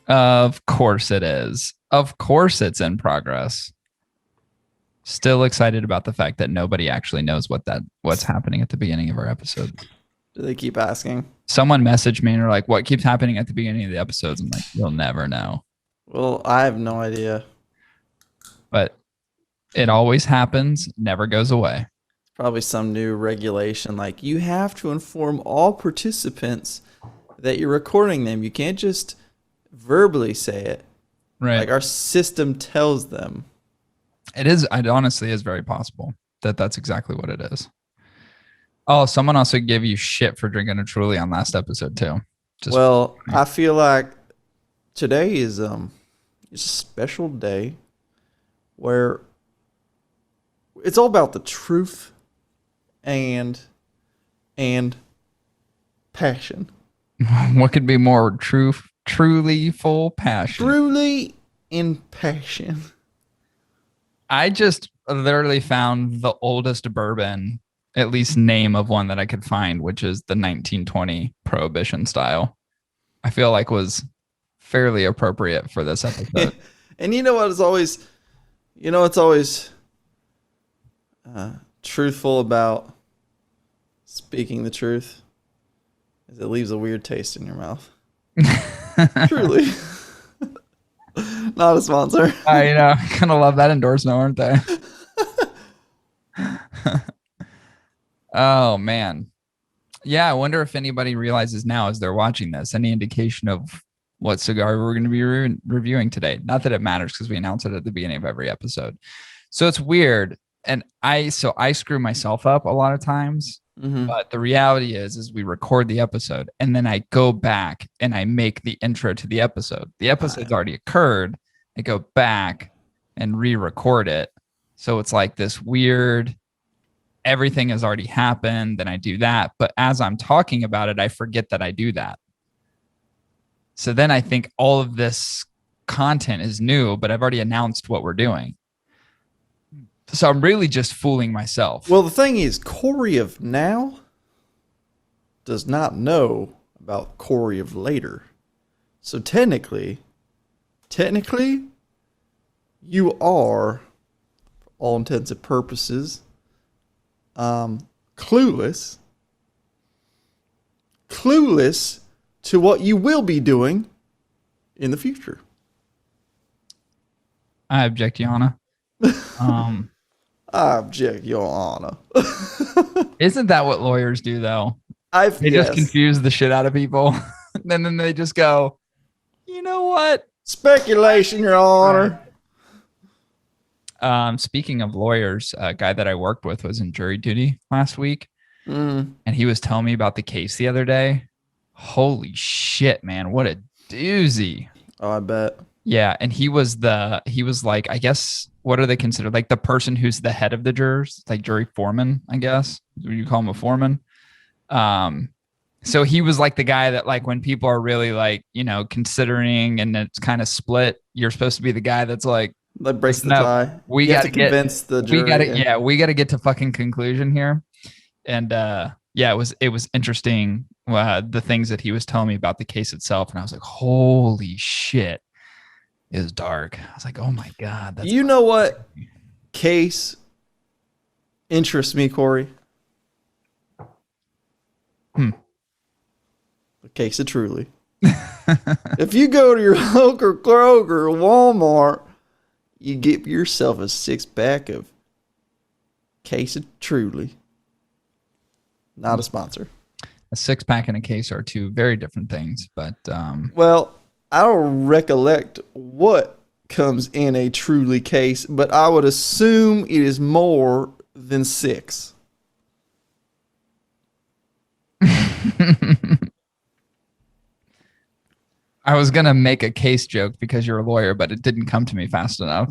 Of course it is. Of course it's in progress. Still excited about the fact that nobody actually knows what's happening at the beginning of our episode. Do they keep asking? Someone messaged me and are like, "What keeps happening at the beginning of the episodes?" I'm like, "You'll never know." Well, I have no idea. But it always happens, never goes away. Probably some new regulation like you have to inform all participants that you're recording them. You can't just verbally say it. Right. Like our system tells them. It honestly is very possible that that's exactly what it is. Oh, someone also gave you shit for drinking a Truly on last episode too. Well, I feel like today is it's a special day where it's all about the truth and passion. What could be more truly full passion? Truly in passion. I just literally found the oldest bourbon, at least name of one that I could find, which is the 1920 Prohibition style. I feel like was fairly appropriate for this episode. And you know what? It's always truthful about speaking the truth is it leaves a weird taste in your mouth. Truly. Not a sponsor. I know. Kind of love that endorsement, aren't they? Oh, man. Yeah, I wonder if anybody realizes now as they're watching this, any indication of what cigar we're going to be reviewing today. Not that it matters because we announce it at the beginning of every episode. So it's weird. And I screw myself up a lot of times. Mm-hmm. But the reality is we record the episode and then I go back and I make the intro to the episode. The episode's already occurred. I go back and re-record it. So it's like this weird, everything has already happened. Then I do that. But as I'm talking about it, I forget that I do that. So then I think all of this content is new, but I've already announced what we're doing. So I'm really just fooling myself. Well, the thing is, Corey of now does not know about Corey of later. So technically, you are, for all intents and purposes, clueless to what you will be doing in the future. I object, Yana. I object, Your Honor. Isn't that what lawyers do, though? They just confuse the shit out of people. And then they just go, you know what? Speculation, Your Honor. Speaking of lawyers, a guy that I worked with was in jury duty last week. And he was telling me about the case the other day. Holy shit, man. What a doozy. Oh, I bet. Yeah. And he was like, I guess, what are they considered? Like the person who's the head of the jurors, like jury foreman, I guess. Would you call him a foreman? So he was like the guy that like when people are really like, considering and it's kind of split, you're supposed to be the guy that's like, that breaks the tie. We got to convince the jury. We got to get to fucking conclusion here. And it was interesting the things that he was telling me about the case itself, and I was like, holy shit, it was dark. I was like, oh my god, that's know what case interests me, Corey? The case of Truly. If you go to your local Kroger or Walmart, you get yourself a 6-pack of case of Truly. Not a sponsor. A 6-pack and a case are two very different things, but well, I don't recollect what comes in a Truly case, but I would assume it is more than 6. I was going to make a case joke because you're a lawyer, but it didn't come to me fast enough.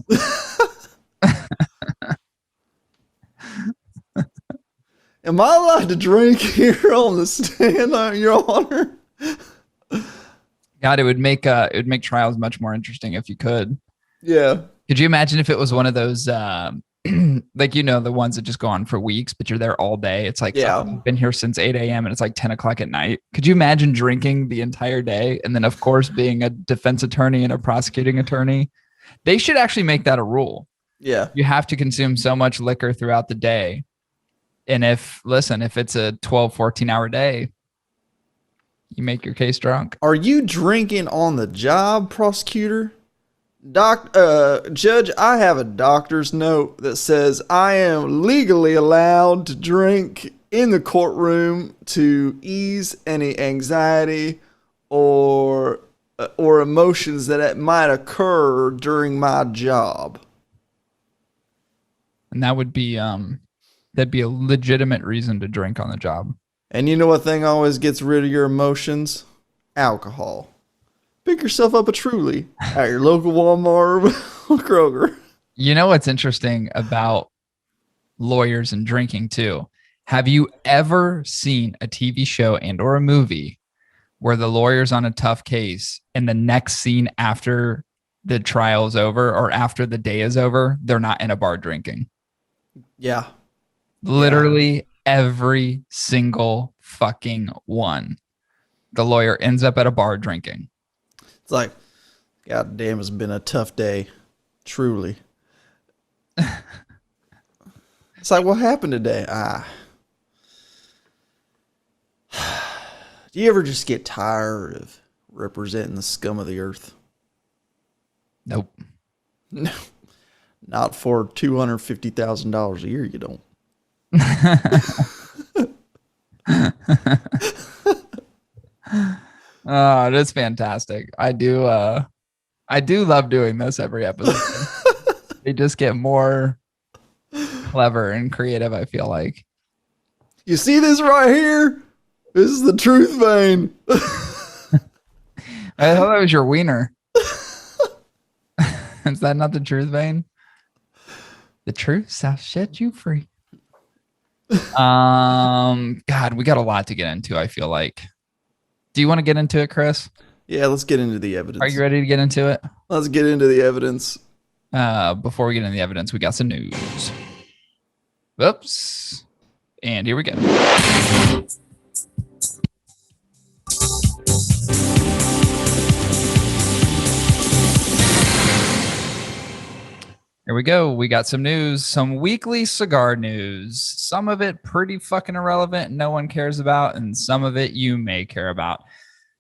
Am I allowed to drink here on the stand, Your Honor? God, it would make trials much more interesting if you could. Yeah. Could you imagine if it was one of those like, the ones that just go on for weeks, but you're there all day. It's like, Yeah. I've been here since 8 a.m. and it's like 10 o'clock at night. Could you imagine drinking the entire day? And then, of course, being a defense attorney and a prosecuting attorney. They should actually make that a rule. Yeah. You have to consume so much liquor throughout the day. And if it's a 12, 14-hour day, you make your case drunk. Are you drinking on the job, prosecutor? Judge, I have a doctor's note that says I am legally allowed to drink in the courtroom to ease any anxiety or emotions that might occur during my job. And that would be that'd be a legitimate reason to drink on the job. And you know what thing always gets rid of your emotions? Alcohol. Pick yourself up a Truly at your local Walmart or Kroger. You know what's interesting about lawyers and drinking too? Have you ever seen a TV show and or a movie where the lawyer's on a tough case and the next scene after the trial is over or after the day is over, they're not in a bar drinking? Yeah. Literally every single fucking one. The lawyer ends up at a bar drinking. It's like, God damn, it's been a tough day. Truly. It's like, what happened today? Do you ever just get tired of representing the scum of the earth? Nope. No. Not for $250,000 a year, you don't. Oh, that's fantastic. I do love doing this every episode. They just get more clever and creative, I feel like. You see this right here? This is the truth vein. I thought that was your wiener. Is that not the truth vein? The truth shall set you free. God, we got a lot to get into, I feel like. Do you want to get into it, Chris? Yeah, let's get into the evidence. Are you ready to get into it? Let's get into the evidence. Before we get into the evidence, we got some news. Whoops. And here we go. Here we go. We got some news, some weekly cigar news. Some of it pretty fucking irrelevant, no one cares about, and some of it you may care about.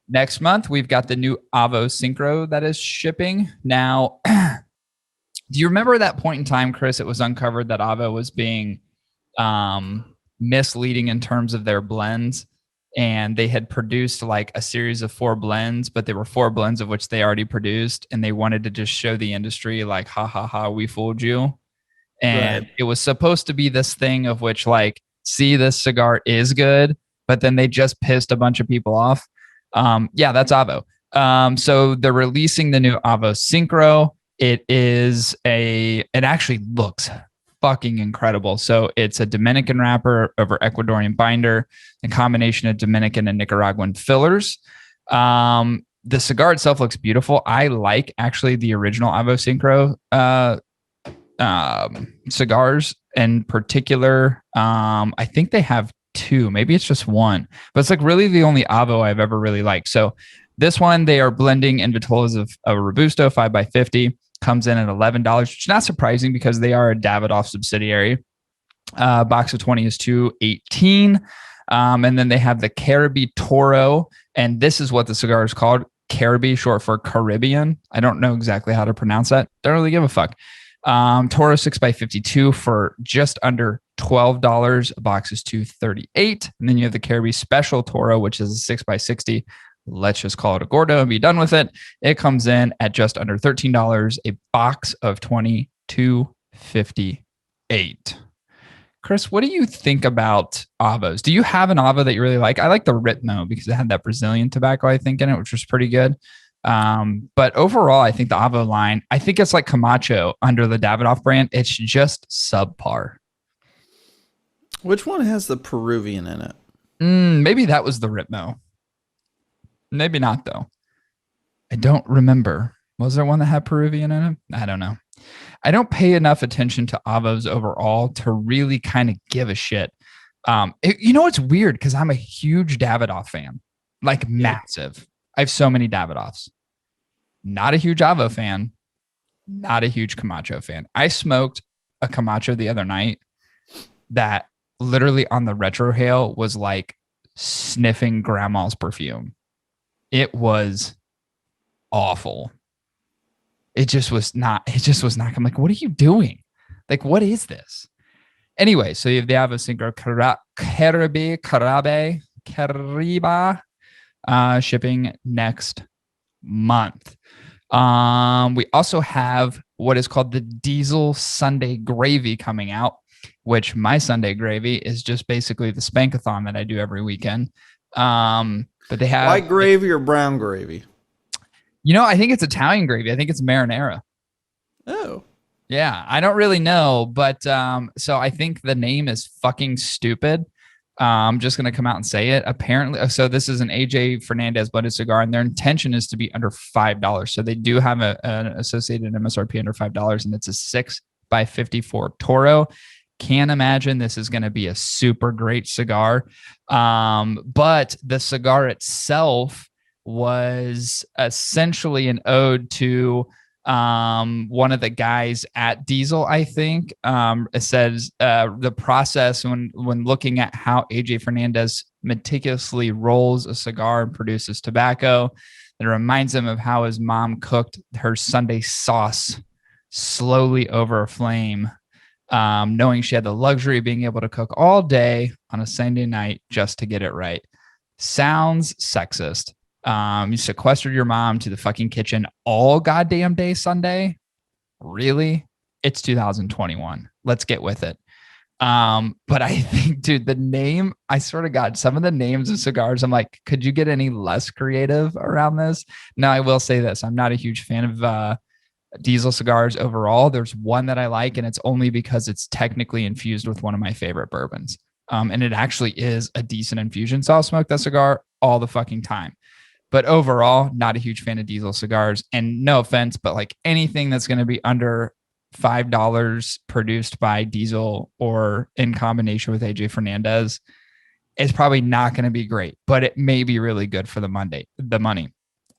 Next month, we've got the new Avo Synchro that is shipping. Now, do you remember that point in time, Chris, it was uncovered that Avo was being misleading in terms of their blends? And they had produced like a series of 4 blends, but there were 4 blends of which they already produced. And they wanted to just show the industry like, ha, ha, ha, we fooled you. And It was supposed to be this thing of which like, see, this cigar is good, but then they just pissed a bunch of people off. Yeah, that's Avo. So they're releasing the new Avo Synchro. It actually looks fucking incredible. So it's a Dominican wrapper over Ecuadorian binder, a combination of Dominican and Nicaraguan fillers. The cigar itself looks beautiful. I like actually the original Avo Synchro cigars in particular. I think they have 2, maybe it's just 1, but it's like really the only Avo I've ever really liked. So this one, they are blending in vitolas of a Robusto 5x50. Comes in at $11, which is not surprising because they are a Davidoff subsidiary. Box of 20 is $2.18. And then they have the Caribe Toro. And this is what the cigar is called. Caribe, short for Caribbean. I don't know exactly how to pronounce that. Don't really give a fuck. Toro 6x52 for just under $12. A box is $2.38. And then you have the Caribe Special Toro, which is a 6x60. Let's just call it a Gordo and be done with it. It comes in at just under $13, a box of 22.58. Chris, what do you think about Avos? Do you have an Avo that you really like? I like the Ritmo because it had that Brazilian tobacco, I think, in it, which was pretty good. But overall, I think the Avo line, I think it's like Camacho under the Davidoff brand. It's just subpar. Which one has the Peruvian in it? Maybe that was the Ritmo. Maybe not, though. I don't remember. Was there one that had Peruvian in it? I don't know. I don't pay enough attention to avos overall to really kind of give a shit. You know, it's weird because I'm a huge Davidoff fan, like massive. I have so many Davidoffs. Not a huge avo fan. Not a huge Camacho fan. I smoked a Camacho the other night that literally on the retrohale was like sniffing grandma's perfume. It was awful. It just was not. I'm like, what are you doing? Like, what is this? Anyway, so you have the Avo Cinco Caribe shipping next month. We also have what is called the Diesel Sunday Gravy coming out, which my Sunday Gravy is just basically the Spankathon that I do every weekend. But they have white gravy or brown gravy. You know, I think it's Italian gravy. I think it's marinara. Oh. Yeah, I don't really know, but so I think the name is fucking stupid. I'm just going to come out and say it. Apparently, so this is an AJ Fernandez blended cigar, and their intention is to be under $5. So they do have an associated MSRP under $5, and it's a 6x54 Toro. Can't imagine this is going to be a super great cigar. But the cigar itself was essentially an ode to one of the guys at Diesel, I think. It says the process when looking at how AJ Fernandez meticulously rolls a cigar and produces tobacco, it reminds him of how his mom cooked her Sunday sauce slowly over a flame, knowing she had the luxury of being able to cook all day on a Sunday night just to get it right. Sounds sexist. You sequestered your mom to the fucking kitchen all goddamn day Sunday. Really? It's 2021. Let's get with it. But I think, dude, the name, I swear to God, some of the names of cigars, I'm like, could you get any less creative around this? Now, I will say this. I'm not a huge fan of Diesel cigars overall. There's one that I like, and it's only because it's technically infused with one of my favorite bourbons. And it actually is a decent infusion. So I'll smoke that cigar all the fucking time. But overall, not a huge fan of Diesel cigars. And no offense, but like anything that's going to be under $5 produced by Diesel or in combination with AJ Fernandez is probably not going to be great, but it may be really good for the money.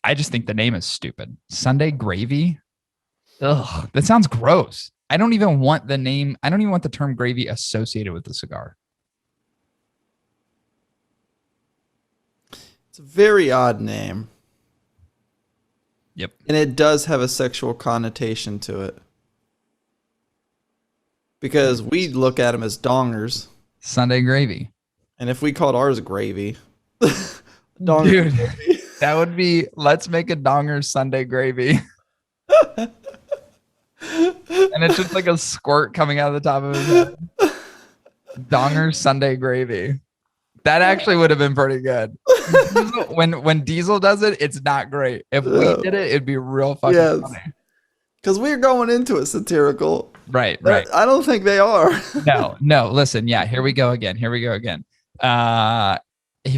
I just think the name is stupid. Sunday Gravy. Ugh, that sounds gross. I don't even want the name. I don't even want the term gravy associated with the cigar. It's a very odd name. Yep. And it does have a sexual connotation to it. Because we look at them as dongers. Sunday Gravy. And if we called ours gravy. Donger Dude, gravy. That would be, let's make a donger Sunday Gravy. And it's just like a squirt coming out of the top of his head. Donger Sunday Gravy. That actually would have been pretty good. When Diesel does it, it's not great. If we did it, it'd be real fucking funny. Because we're going into it satirical. Right. I don't think they are. No. Listen, yeah, here we go again. He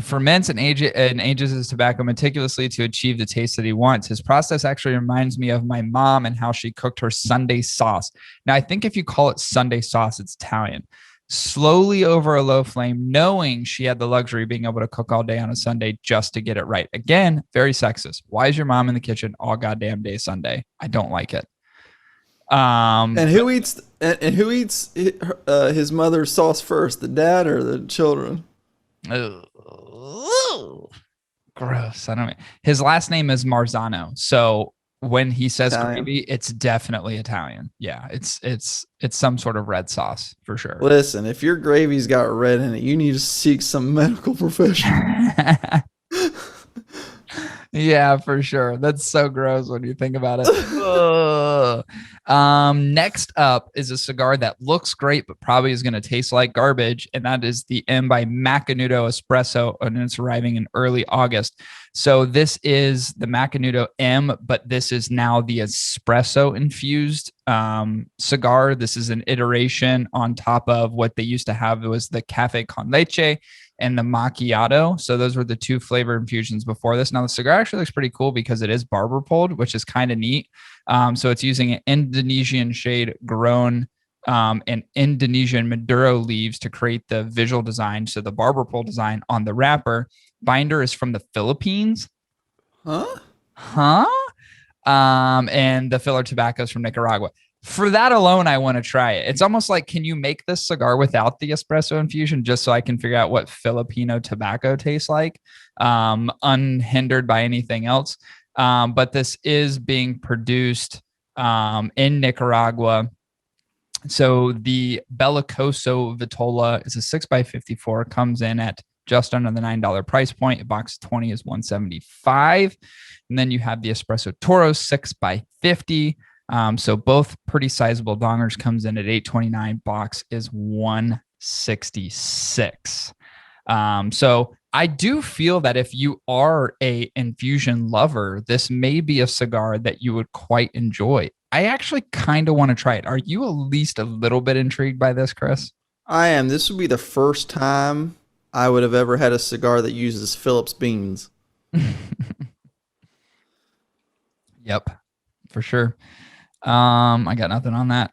ferments and ages his tobacco meticulously to achieve the taste that he wants. His process actually reminds me of my mom and how she cooked her Sunday sauce. Now, I think if you call it Sunday sauce, it's Italian. Slowly over a low flame, knowing she had the luxury of being able to cook all day on a Sunday just to get it right. Again, very sexist. Why is your mom in the kitchen all goddamn day Sunday? I don't like it. And who eats his mother's sauce first, the dad or the children? Gross. I don't know. His last name is Marzano, so when he says Italian. Gravy, it's definitely Italian. Yeah, it's some sort of red sauce for sure. Listen, if your gravy's got red in it, you need to seek some medical professional. Yeah, for sure. That's so gross when you think about it. Next up is a cigar that looks great, but probably is going to taste like garbage. And that is the M by Mackinuto Espresso, and it's arriving in early August. So this is the Mackinuto M, but this is now the espresso infused cigar. This is an iteration on top of what they used to have. It was the Cafe con Leche and the macchiato. So those were the two flavor infusions before this. Now the cigar actually looks pretty cool because it is barber pulled, which is kind of neat. So it's using an Indonesian shade grown and Indonesian Maduro leaves to create the visual design. So the barber pole design on the wrapper. Binder is from the Philippines. Huh? Huh? And the filler tobacco is from Nicaragua. For that alone, I want to try it. It's almost like, can you make this cigar without the espresso infusion just so I can figure out what Filipino tobacco tastes like, unhindered by anything else? But this is being produced in Nicaragua. So the Bellicoso Vitola is a 6x54, comes in at just under the $9 price point. A box 20 is $175. And then you have the Espresso Toro 6x50. So both pretty sizable dongers, comes in at $829. Box is $166. So I do feel that if you are a infusion lover, this may be a cigar that you would quite enjoy. I actually kind of want to try it. Are you at least a little bit intrigued by this, Chris? I am. This would be the first time I would have ever had a cigar that uses Phillips beans. Yep, for sure. I got nothing on that.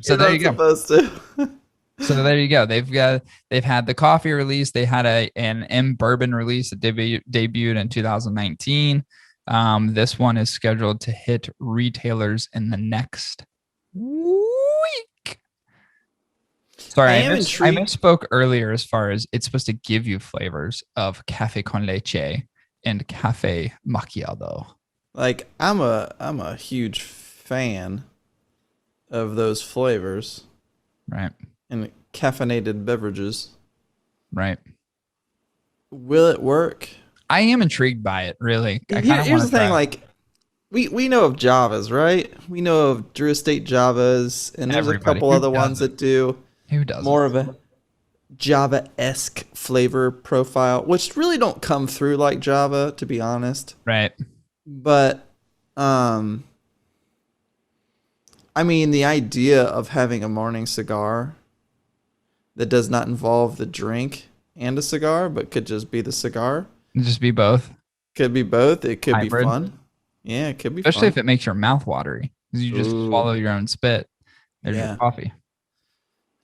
So there you go. Supposed to. So there you go. They've had the coffee release. They had an M bourbon release that debuted in 2019. This one is scheduled to hit I misspoke earlier as far as it's supposed to give you flavors of cafe con leche and cafe macchiato. Like I'm a huge fan of those flavors. Right. And caffeinated beverages. Right. Will it work? I am intrigued by it, really. Here's the thing, like we know of Javas, right? We know of Drew Estate Javas, and there's a couple other ones that do more of a Java-esque flavor profile, which really don't come through like Java, to be honest. Right. But I mean, the idea of having a morning cigar that does not involve the drink and a cigar, but could just be the cigar. Just be both. Could be both. It could Hybrid. Be fun. Yeah, it could be Especially fun. if it makes your mouth watery. Because you just swallow your own spit. There's your coffee.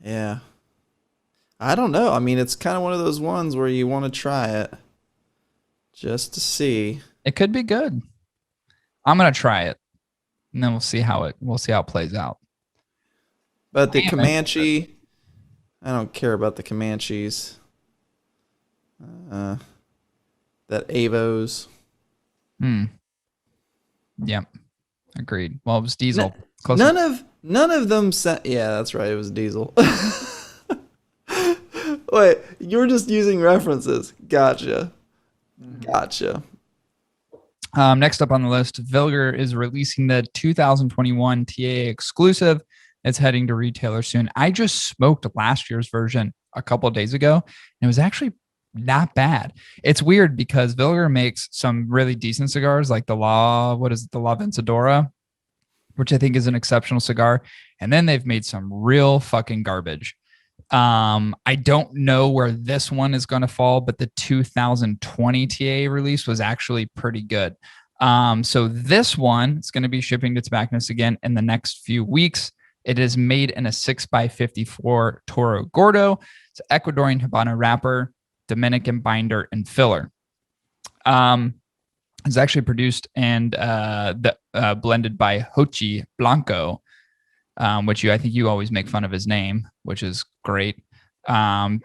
Yeah. I don't know. I mean, it's kind of one of those ones where you want to try it just to see. It could be good. I'm gonna try it, and then we'll see how it plays out. But the Comanche, I don't care about the Comanches. That Avos. Yep. Agreed. Well, it was Diesel. None of them said. Yeah, that's right. It was Diesel. Wait, you were just using references. Gotcha. Next up on the list, Vilger is releasing the 2021 TA exclusive. It's heading to retailers soon. I just smoked last year's version a couple of days ago, and it was actually not bad. It's weird because Vilger makes some really decent cigars, like the La Vencedora, which I think is an exceptional cigar. And then they've made some real fucking garbage. I don't know where this one is going to fall, but the 2020 TA release was actually pretty good. So this one is going to be shipping to Tobacconists again in the next few weeks. It is made in a 6x54 Toro Gordo. It's an Ecuadorian Habano wrapper, Dominican binder, and filler. It's actually produced and blended by Hochi Blanco, which I think you always make fun of his name, which is great.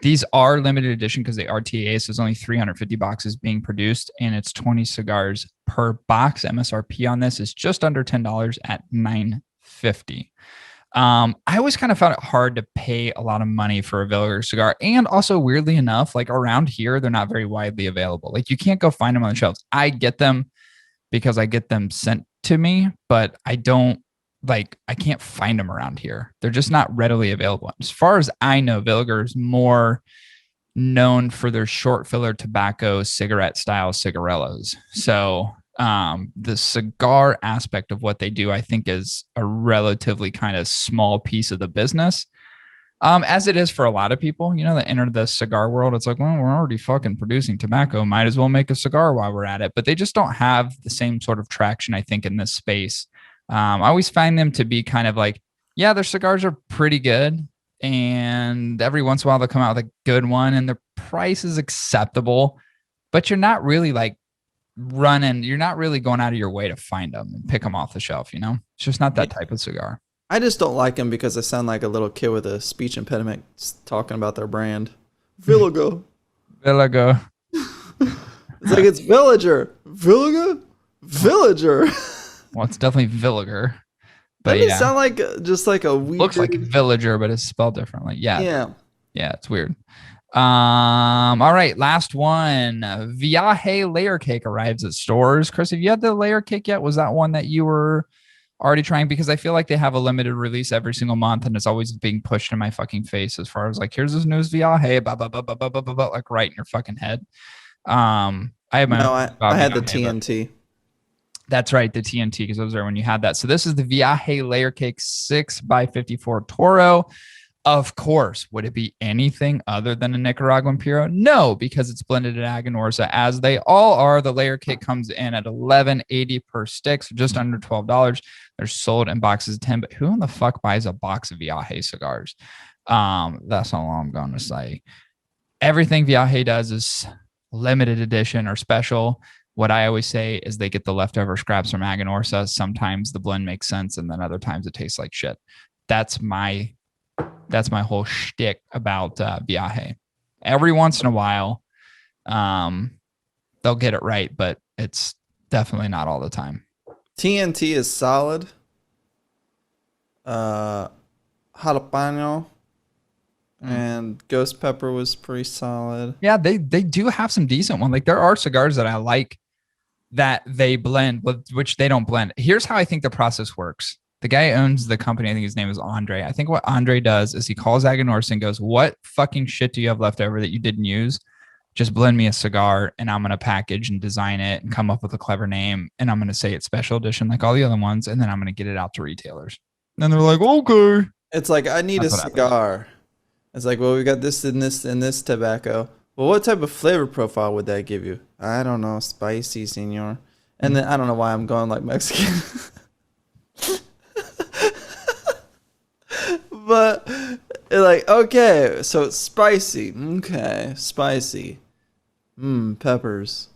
These are limited edition because they are TAA, so there's only 350 boxes being produced, and it's 20 cigars per box. MSRP on this is just under $10 at $9.50. I always kind of found it hard to pay a lot of money for a Vilger cigar, and also weirdly enough, like around here, they're not very widely available. Like you can't go find them on the shelves. I get them because I get them sent to me, but I can't find them around here. They're just not readily available. As far as I know, Vilger is more known for their short filler tobacco cigarette style cigarillos. So the cigar aspect of what they do, I think, is a relatively kind of small piece of the business. As it is for a lot of people, that enter the cigar world. It's like, well, we're already fucking producing tobacco. Might as well make a cigar while we're at it. But they just don't have the same sort of traction, I think, in this space. I always find them to be kind of like, yeah, their cigars are pretty good. And every once in a while they'll come out with a good one and the price is acceptable, but you're not really like you're not really going out of your way to find them and pick them off the shelf. It's just not that type of cigar. I just don't like them because I sound like a little kid with a speech impediment talking about their brand. Villago. Villago. It's like it's Villager. Villager? Villager. Well, it's definitely Villager. But doesn't it sound like just like a weird... Looks like Villager, but it's spelled differently. Yeah. Yeah, it's weird. All right, last one. Viaje layer cake arrives at stores. Chris, have you had the layer cake yet? Was that one that you were already trying? Because I feel like they have a limited release every single month, and it's always being pushed in my fucking face as far as like, here's this news Viaje, blah, blah, blah, blah, blah, blah, blah, blah, like right in your fucking head. I had I had the TNT. That's right, the TNT, because I was there when you had that. So this is the Viaje Layer Cake 6x54 Toro. Of course, would it be anything other than a Nicaraguan Puro? No, because it's blended at Aganorsa, as they all are. The layer cake comes in at $11.80 per stick, so just under $12. They're sold in boxes of 10, but who in the fuck buys a box of Viaje cigars? That's all I'm going to say. Everything Viaje does is limited edition or special. What I always say is they get the leftover scraps from Aganorsa. Sometimes the blend makes sense, and then other times it tastes like shit. That's my whole shtick about Viaje. Every once in a while, they'll get it right, but it's definitely not all the time. TNT is solid. Jalapeno and ghost pepper was pretty solid. Yeah, they do have some decent ones. Like there are cigars that I like that they blend, which they don't blend. Here's how I think the process works. The guy owns the company. I think his name is Andre. I think what Andre does is he calls Aganorsa and goes, what fucking shit do you have left over that you didn't use? Just blend me a cigar and I'm going to package and design it and come up with a clever name. And I'm going to say it's special edition like all the other ones. And then I'm going to get it out to retailers. And they're like, okay. It's like, I need a cigar. It's like, well, we got this and this and this tobacco. Well, what type of flavor profile would that give you? I don't know. Spicy, senor. And then I don't know why I'm going like Mexican. But like, okay, so it's spicy. Okay, spicy. Peppers.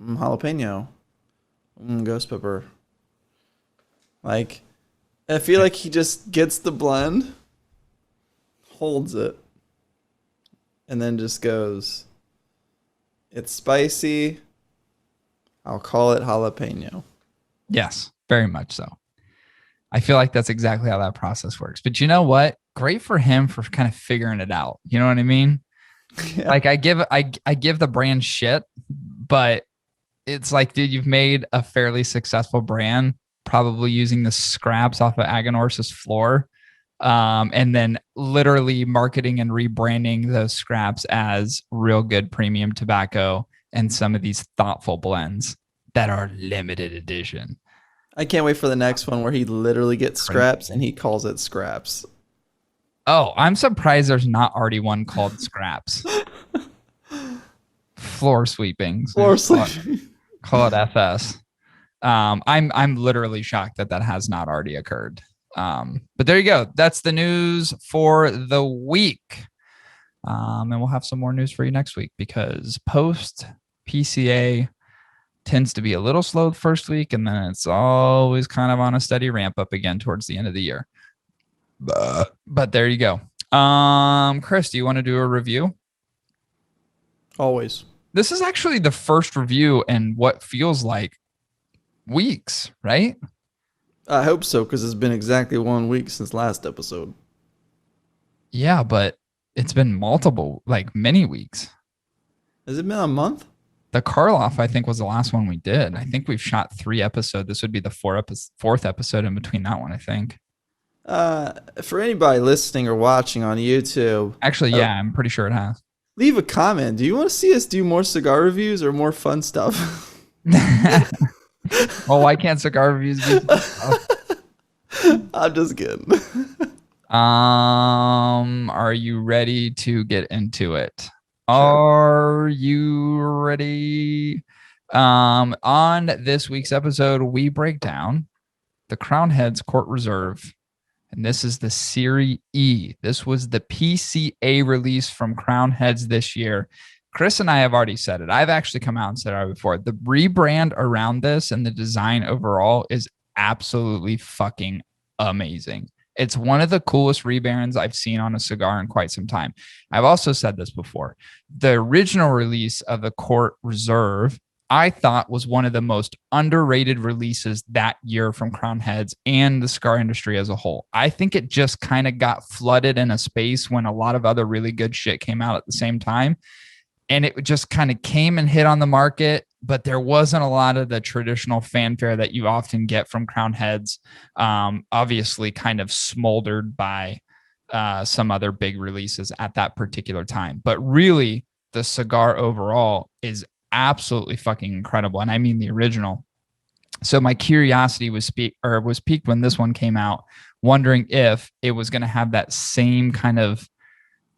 Jalapeno. Ghost pepper. Like, I feel like he just gets the blend, holds it, and then just goes, it's spicy. I'll call it jalapeno. Yes, very much so. I feel like that's exactly how that process works. But you know what? Great for him for kind of figuring it out. You know what I mean? Yeah. Like I give the brand shit, but it's like, dude, you've made a fairly successful brand, probably using the scraps off of Aganorsa's floor, and then literally marketing and rebranding those scraps as real good premium tobacco and some of these thoughtful blends that are limited edition. I can't wait for the next one where he literally gets scraps and he calls it scraps. Oh, I'm surprised there's not already one called scraps. Floor sweepings. Floor sweeping. Call it FS. I'm literally shocked that has not already occurred. But there you go. That's the news for the week. And we'll have some more news for you next week because post PCA tends to be a little slow the first week, and then it's always kind of on a steady ramp up again towards the end of the year. But there you go. Chris, do you want to do a review? Always. This is actually the first review in what feels like weeks, right? I hope so, because it's been exactly 1 week since last episode. Yeah, but it's been many weeks. Has it been a month? The Karloff, I think, was the last one we did. I think we've shot 3 episodes. This would be the fourth episode in between that one, I think. For anybody listening or watching on YouTube. Actually, yeah, I'm pretty sure it has. Leave a comment. Do you want to see us do more cigar reviews or more fun stuff? Well, why can't cigar reviews be fun stuff? I'm just kidding. Are you ready to get into it? Sure. Are you ready? On this week's episode, we break down the Crown Heads Court Reserve, and this is the Serie E. This was the PCA release from Crown Heads this year. Chris and I have already said it. I've actually come out and said it before. The rebrand around this and the design overall is absolutely fucking amazing. It's one of the coolest rebrands I've seen on a cigar in quite some time. I've also said this before. The original release of the Court Reserve, I thought, was one of the most underrated releases that year from Crown Heads and the cigar industry as a whole. I think it just kind of got flooded in a space when a lot of other really good shit came out at the same time. And it just kind of came and hit on the market, but there wasn't a lot of the traditional fanfare that you often get from Crown Heads. Obviously, kind of smoldered by some other big releases at that particular time. But really, the cigar overall is absolutely fucking incredible, and I mean the original. So my curiosity was piqued when this one came out, wondering if it was going to have that same kind of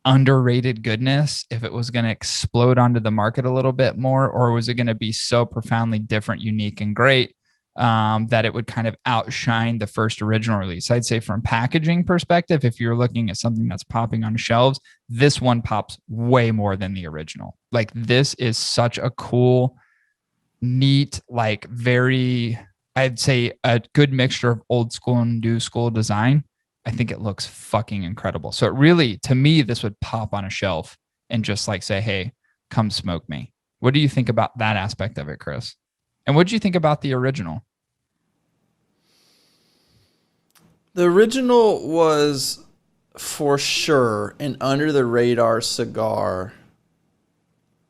underrated goodness, if it was going to explode onto the market a little bit more, or was it going to be so profoundly different, unique, and great that it would kind of outshine the first original release. I'd say from packaging perspective, if you're looking at something that's popping on shelves, this one pops way more than the original. Like, this is such a cool, neat, like very, I'd say a good mixture of old school and new school design. I think it looks fucking incredible. So it really, to me, this would pop on a shelf and just like say, hey, come smoke me. What do you think about that aspect of it, Chris? And what do you think about the original? The original was for sure an under the radar cigar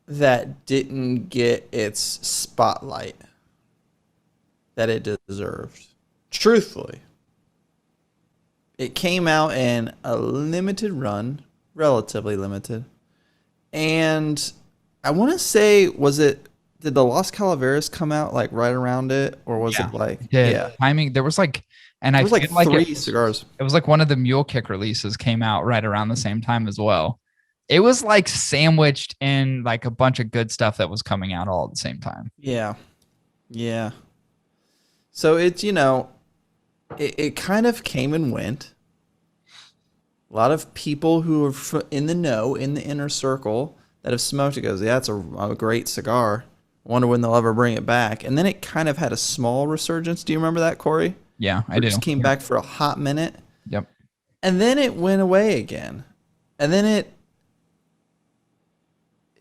that didn't get its spotlight that it deserved. Truthfully. It came out in a limited run, relatively limited. And I want to say, did the Los Calaveras come out like right around it? Or was it like, yeah. Timing, there was like, and there I was like feel like three cigars. It was like one of the Mule Kick releases came out right around the same time as well. It was like sandwiched in like a bunch of good stuff that was coming out all at the same time. Yeah. Yeah. So it's, it kind of came and went. A lot of people who are in the know, in the inner circle, that have smoked it goes, yeah, it's a great cigar. I wonder when they'll ever bring it back. And then it kind of had a small resurgence. Do you remember that, Corey? Yeah, I do. It just came back for a hot minute. Yep. And then it went away again. And then it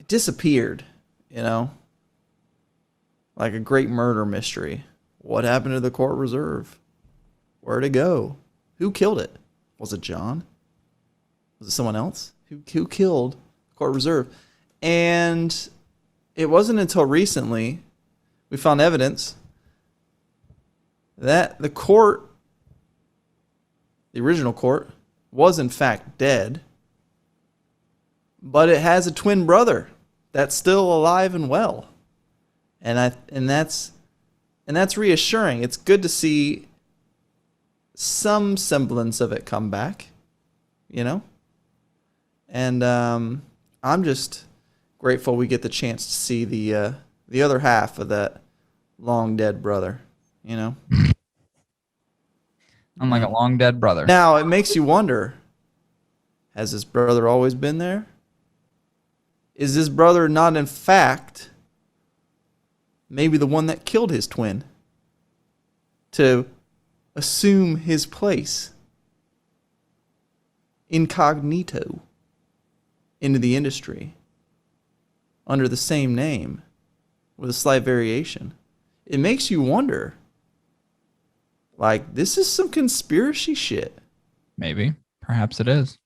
disappeared, like a great murder mystery. What happened to the Court Reserve? Where'd it go? Who killed it? Was it John? Was it someone else? Who killed Court Reserve? And it wasn't until recently we found evidence that the court, the original court, was in fact dead, but it has a twin brother that's still alive and well. And that's reassuring. It's good to see some semblance of it come back, And I'm just grateful we get the chance to see the other half of that long dead brother, I'm like a long dead brother. Now, it makes you wonder, has this brother always been there? Is this brother not, in fact, maybe the one that killed his twin to assume his place incognito into the industry under the same name with a slight variation? It makes you wonder. Like, this is some conspiracy shit. Maybe. Perhaps it is.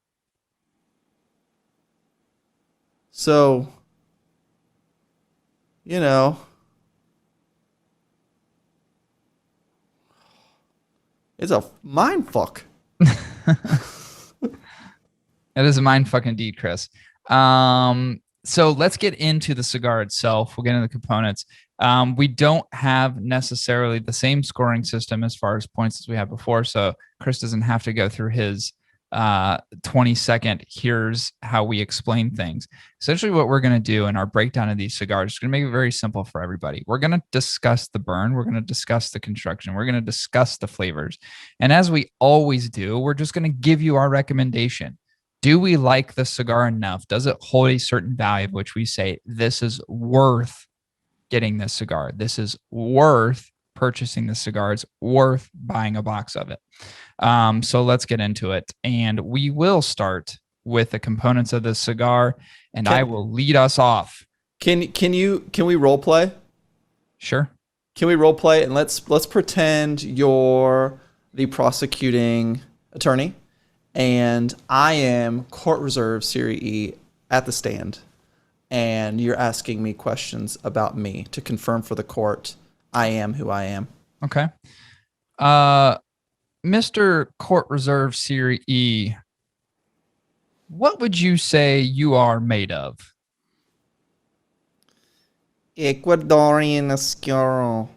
So, it's a mind fuck. It is a mind fucking deed, Chris. So let's get into the cigar itself. We'll get into the components. We don't have necessarily the same scoring system as far as points as we had before. So Chris doesn't have to go through his 20-second, here's how we explain things. Essentially, what we're going to do in our breakdown of these cigars is going to make it very simple for everybody. We're going to discuss the burn. We're going to discuss the construction. We're going to discuss the flavors. And as we always do, we're just going to give you our recommendation. Do we like the cigar enough? Does it hold a certain value of which we say, this is worth getting this cigar? This is worth purchasing the cigar. It's worth buying a box of it. So let's get into it. And we will start with the components of the cigar, and I will lead us off. Can we role play? Sure. Can we role play, and let's pretend you're the prosecuting attorney and I am Court Reserve Serie E at the stand, and you're asking me questions about me to confirm for the court I am who I am. Okay. Mr. Court Reserve Serie E, what would you say you are made of? Ecuadorian Oscuro.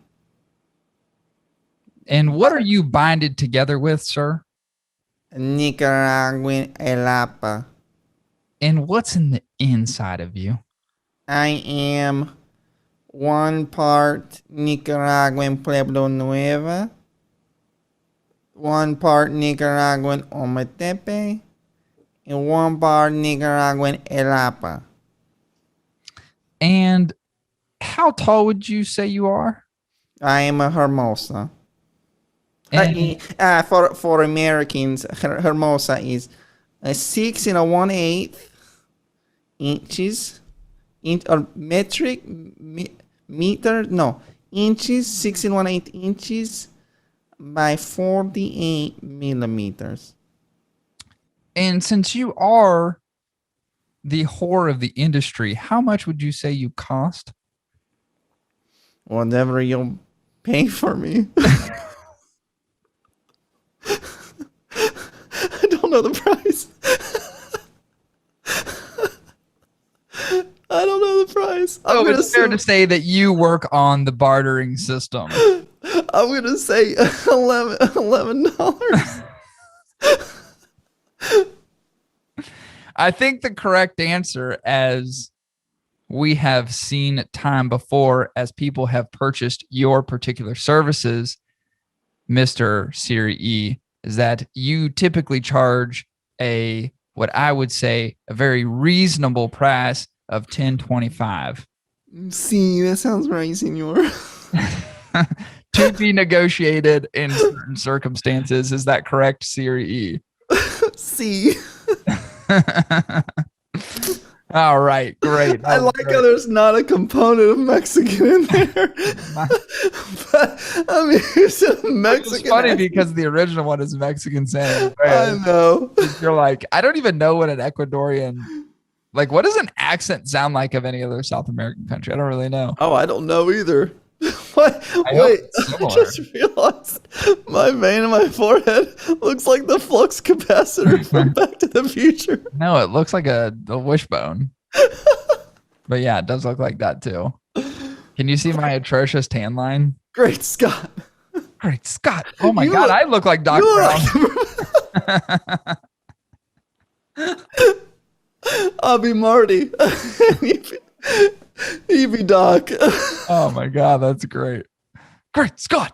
And what are you binded together with, sir? Nicaraguan Elapa. And what's in the inside of you? I am 1 part Nicaraguan Pueblo Nueva, 1 part Nicaraguan Ometepe, and 1 part Nicaraguan Elapa. And how tall would you say you are? I am a Hermosa. And For Americans, Hermosa is 6 1/8 inches, or metric meter. No, inches. 6 1/8 inches by 48 millimeters. And since you are the whore of the industry, how much would you say you cost? Whatever you'll pay for me. I don't know the price. I don't know the price. Oh, it's fair to say that you work on the bartering system. I'm going to say $11. I think the correct answer, as we have seen time before, as people have purchased your particular services, Mr. Serie E, is that you typically charge what I would say a very reasonable price of $10.25. See, that sounds right, senor. To be negotiated in certain circumstances. Is that correct, Serie E? See. All right, great. I like how there's not a component of Mexican in there. But I mean, it's a Mexican. It's funny because the original one is Mexican saying. I know. You're like, I don't even know what an Ecuadorian, like, what does an accent sound like of any other South American country? I don't really know. Oh, I don't know either. What? Wait, I just realized my vein in my forehead looks like the flux capacitor from Back to the Future. No, it looks like a wishbone. But yeah, it does look like that too. Can you see my atrocious tan line? Great Scott. Great Scott. Oh my God, I look like Doc Brown. I'll be Marty. You be Doc. Oh my God, that's great. Great Scott.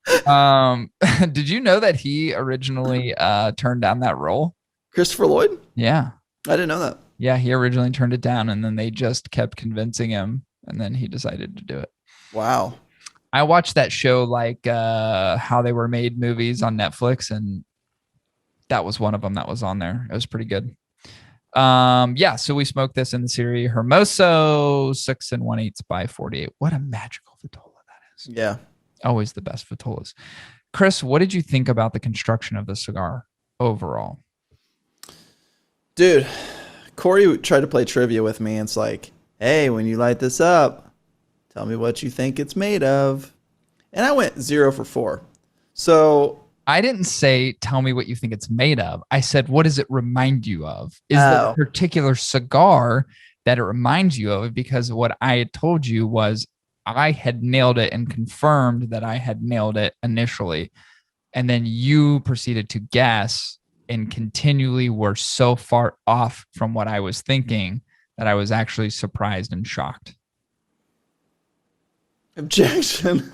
Did you know that he originally turned down that role? Christopher Lloyd? Yeah. I didn't know that. Yeah, he originally turned it down, and then they just kept convincing him, and then he decided to do it. Wow. I watched that show, like How They Were Made movies on Netflix, and that was one of them that was on there. It was pretty good. Yeah, so we smoked this in the Serie Hermoso 6 1/8 by 48. What a magical vitola that is. Yeah. Always the best vitolas. Chris, what did you think about the construction of the cigar overall? Dude, Corey tried to play trivia with me, and it's like, hey, when you light this up, tell me what you think it's made of. And I went 0 for 4. So I didn't say, tell me what you think it's made of. I said, what does it remind you of? Is there a particular cigar that it reminds you of? Because what I had told you was I had nailed it and confirmed that I had nailed it initially. And then you proceeded to guess and continually were so far off from what I was thinking that I was actually surprised and shocked. Objection.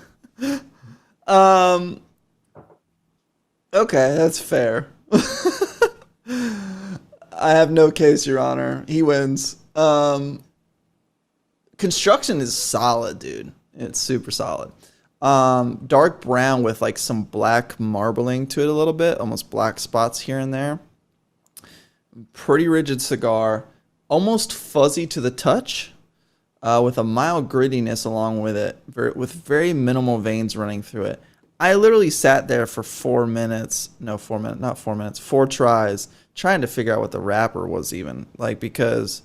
um. Okay, that's fair. I have no case, Your Honor. He wins. Construction is solid, dude. It's super solid. Dark brown with like some black marbling to it a little bit, almost black spots here and there. Pretty rigid cigar, almost fuzzy to the touch, with a mild grittiness along with it, with very minimal veins running through it. I literally sat there for 4 minutes. No, 4 minutes, not 4 minutes, 4 tries, trying to figure out what the wrapper was even like, because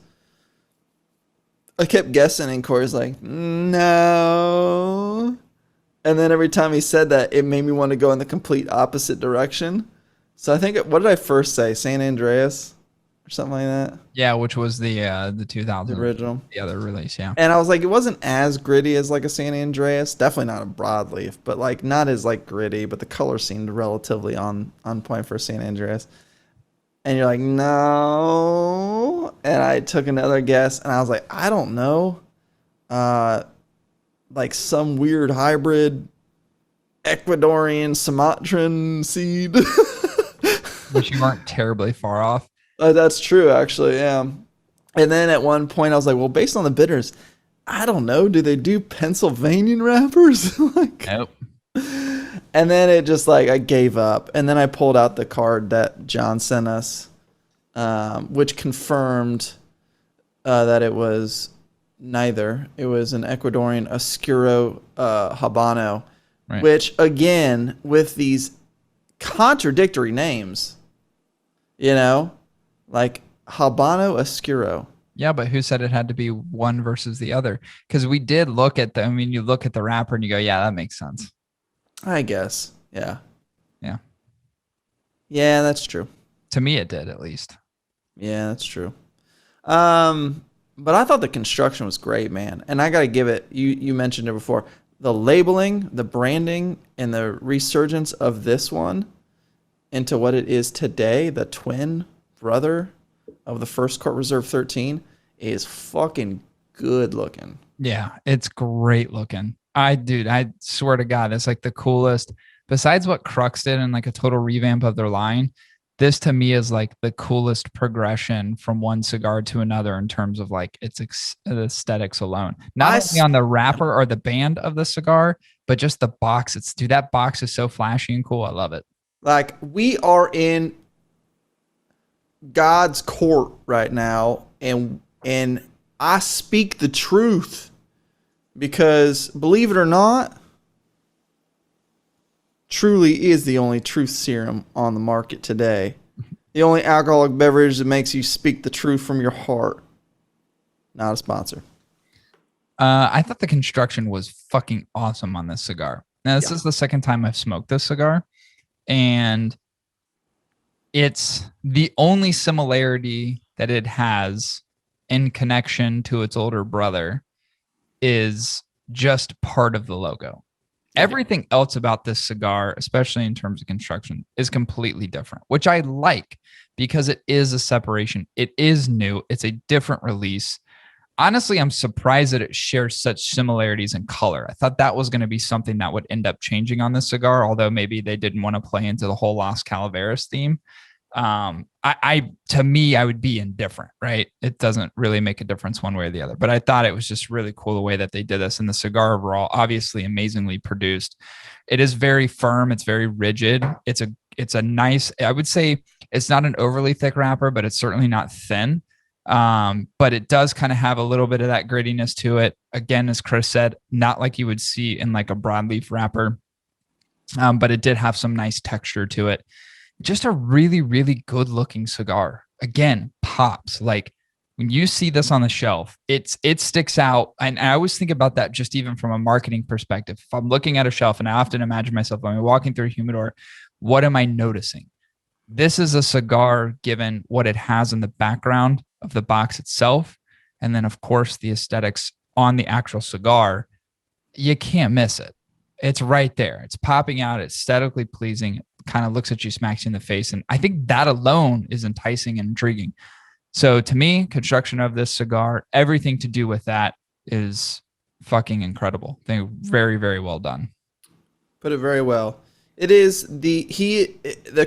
I kept guessing and Corey's like, no. And then every time he said that, it made me want to go in the complete opposite direction. So I think, what did I first say? San Andreas or something like that? Yeah, which was the 2000 The original. The other release, yeah. And I was like, it wasn't as gritty as like a San Andreas. Definitely not a broadleaf, but like not as like gritty, but the color seemed relatively on point for San Andreas. And you're like, no. And I took another guess and I was like, I don't know. Like some weird hybrid Ecuadorian Sumatran seed. Which you weren't terribly far off. That's true, actually, yeah. And then at one point I was like, well, based on the bitters, I don't know. Do they do Pennsylvanian wrappers? Like, nope. And then it just like, I gave up. And then I pulled out the card that John sent us, which confirmed that it was neither. It was an Ecuadorian Oscuro Habano, right. Which, again, with these contradictory names, you know, like Habano Oscuro. Yeah, but who said it had to be one versus the other? Because we did look at you look at the wrapper and you go, yeah, that makes sense. I guess. Yeah. Yeah. Yeah, that's true. To me, it did, at least. Yeah, that's true. But I thought the construction was great, man. And I got to give it, you mentioned it before, the labeling, the branding, and the resurgence of this one into what it is today, the twin brother of the First Court Reserve 13, is fucking good looking. Yeah, it's great looking. I swear to God, it's like the coolest. Besides what Crux did and like a total revamp of their line, this to me is like the coolest progression from one cigar to another in terms of like its aesthetics alone. Not only on the wrapper or the band of the cigar, but just the box. That box is so flashy and cool. I love it. Like, we are in God's court right now, and I speak the truth because, believe it or not, truly is the only truth serum on the market today. The only alcoholic beverage that makes you speak the truth from your heart. Not a sponsor. I thought the construction was fucking awesome on this cigar. Now, this is the second time I've smoked this cigar, and it's the only similarity that it has in connection to its older brother is just part of the logo. Everything else about this cigar, especially in terms of construction, is completely different, which I like because it is a separation. It is new. It's a different release. Honestly, I'm surprised that it shares such similarities in color. I thought that was going to be something that would end up changing on this cigar, although maybe they didn't want to play into the whole Las Calaveras theme. To me, I would be indifferent, right? It doesn't really make a difference one way or the other, but I thought it was just really cool the way that they did this. And the cigar overall, obviously amazingly produced. It is very firm. It's very rigid. It's a nice, I would say it's not an overly thick wrapper, but it's certainly not thin. But it does kind of have a little bit of that grittiness to it. Again, as Chris said, not like you would see in like a broadleaf wrapper. But it did have some nice texture to it. Just a really, really good looking cigar. Again, pops. Like when you see this on the shelf, it sticks out. And I always think about that just even from a marketing perspective. If I'm looking at a shelf, and I often imagine myself, when I'm walking through a humidor, what am I noticing? This is a cigar, given what it has in the background of the box itself. And then, of course, the aesthetics on the actual cigar, you can't miss it. It's right there. It's popping out. It's aesthetically pleasing. kind of looks at you, smacks you in the face. And I think that alone is enticing and intriguing. So to me, construction of this cigar, everything to do with that is fucking incredible. I think very, very well done. Put it very well. It is the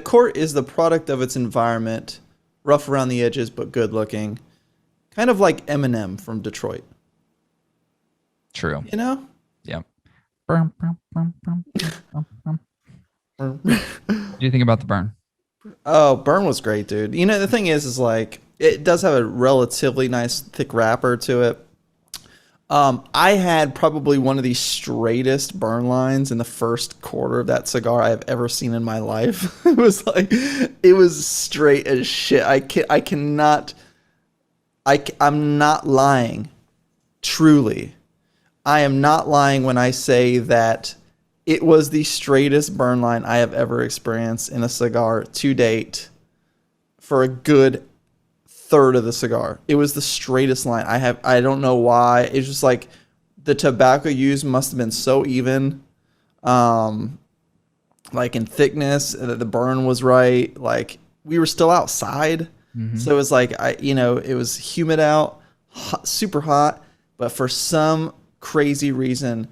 court is the product of its environment, rough around the edges but good looking, kind of like Eminem from Detroit. True. You know? Yeah. What do you think about the burn? Oh, burn was great, dude. You know, the thing is like it does have a relatively nice thick wrapper to it. I had probably one of the straightest burn lines in the first quarter of that cigar I have ever seen in my life. It was straight as shit. I'm not lying. Truly. I am not lying when I say that it was the straightest burn line I have ever experienced in a cigar to date for a good third of the cigar. It was the straightest line I don't know why. It's just like the tobacco used must have been so even, like in thickness, that the burn was right. Like we were still outside, so it was like it was humid out, hot, super hot, but for some crazy reason,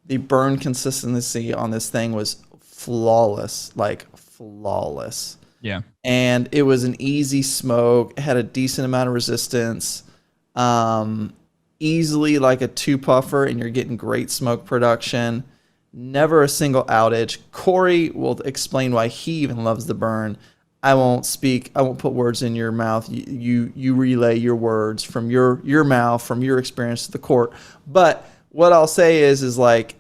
the burn consistency on this thing was flawless, like flawless. Yeah. And it was an easy smoke. It had a decent amount of resistance. Easily like a 2-puffer, and you're getting great smoke production. Never a single outage. Corey will explain why he even loves the burn. I won't speak. I won't put words in your mouth. You relay your words from your mouth, from your experience to the court. But what I'll say is like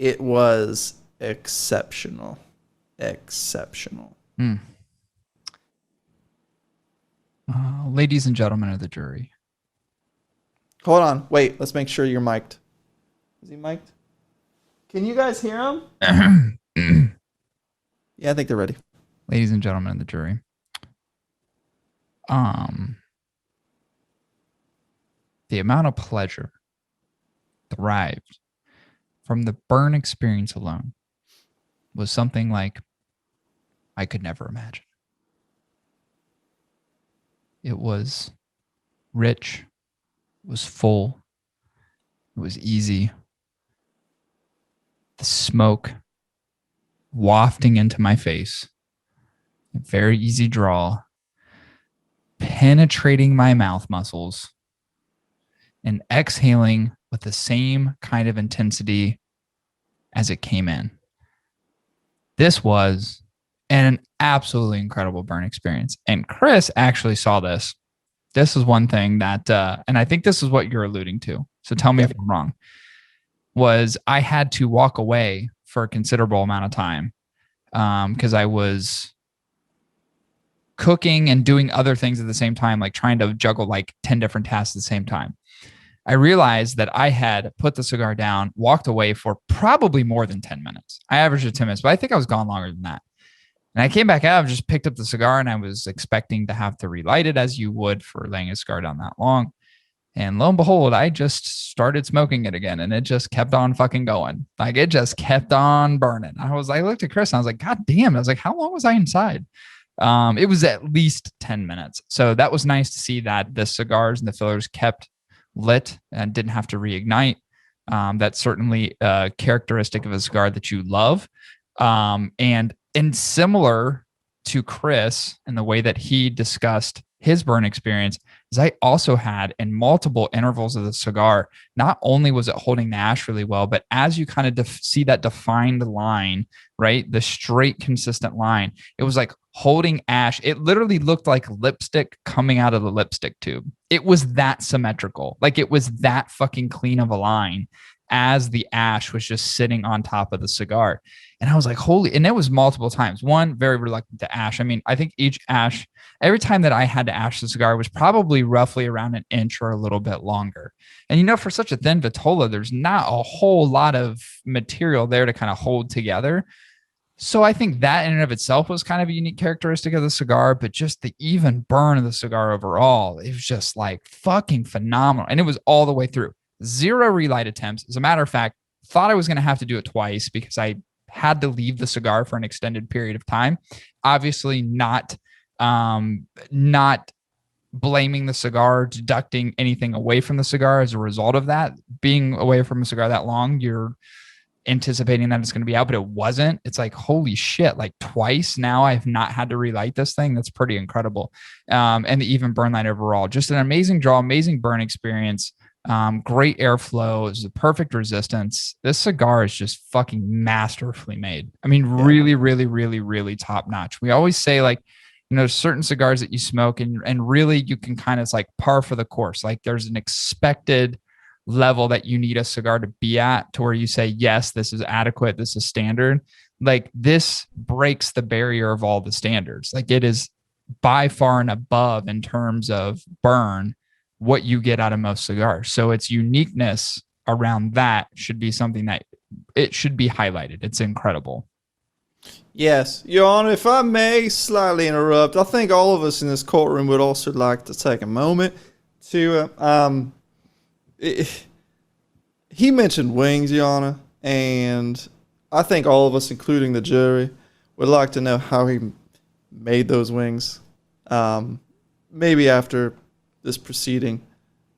it was exceptional. Exceptional. Ladies and gentlemen of the jury. Hold on. Wait, let's make sure you're mic'd. Is he mic'd? Can you guys hear him? Yeah, I think they're ready. Ladies and gentlemen of the jury. The amount of pleasure derived from the burn experience alone was something like I could never imagine. It was rich, it was full, it was easy. The smoke wafting into my face, a very easy draw, penetrating my mouth muscles, and exhaling with the same kind of intensity as it came in. This was an absolutely incredible burn experience. And Chris actually saw this. This is one thing that, and I think this is what you're alluding to. So tell me if I'm wrong, was I had to walk away for a considerable amount of time because I was cooking and doing other things at the same time, like trying to juggle like 10 different tasks at the same time. I realized that I had put the cigar down, walked away for probably more than 10 minutes. I averaged 10 minutes, but I think I was gone longer than that. And I came back out, just picked up the cigar, and I was expecting to have to relight it as you would for laying a cigar down that long. And lo and behold, I just started smoking it again, and it just kept on fucking going. Like it just kept on burning. I looked at Chris and I was like, God damn. I was like, how long was I inside? It was at least 10 minutes. So that was nice to see that the cigars and the fillers kept lit and didn't have to reignite. That's certainly a characteristic of a cigar that you love. And similar to Chris and the way that he discussed his burn experience is I also had in multiple intervals of the cigar, not only was it holding the ash really well, but as you kind of see that defined line, right? The straight, consistent line, it was like holding ash. It literally looked like lipstick coming out of the lipstick tube. It was that symmetrical. Like it was that fucking clean of a line as the ash was just sitting on top of the cigar. And I was like, holy, and it was multiple times. One, very reluctant to ash. I mean, I think each ash, every time that I had to ash the cigar was probably roughly around an inch or a little bit longer. And, for such a thin vitola, there's not a whole lot of material there to kind of hold together. So I think that in and of itself was kind of a unique characteristic of the cigar, but just the even burn of the cigar overall, it was just like fucking phenomenal. And it was all the way through. 0 relight attempts. As a matter of fact, thought I was going to have to do it twice because I had to leave the cigar for an extended period of time. Obviously not blaming the cigar, deducting anything away from the cigar as a result of that. Being away from a cigar that long, you're anticipating that it's going to be out, but it wasn't. It's like, holy shit, like twice now I've not had to relight this thing. That's pretty incredible. And the even burn light overall, just an amazing draw, amazing burn experience. Great airflow. It's the perfect resistance. This cigar is just fucking masterfully made. I mean, really, really, really, really top notch. We always say, like, you know, certain cigars that you smoke and really you can kind of like par for the course. Like there's an expected level that you need a cigar to be at to where you say, yes, this is adequate. This is standard. Like this breaks the barrier of all the standards. Like it is by far and above in terms of burn what you get out of most cigars. So its uniqueness around that should be something that it should be highlighted. It's incredible. Yes, Your Honor, if I may slightly interrupt, I think all of us in this courtroom would also like to take a moment to, he mentioned wings, Your Honor, and I think all of us, including the jury, would like to know how he made those wings. Maybe after this proceeding,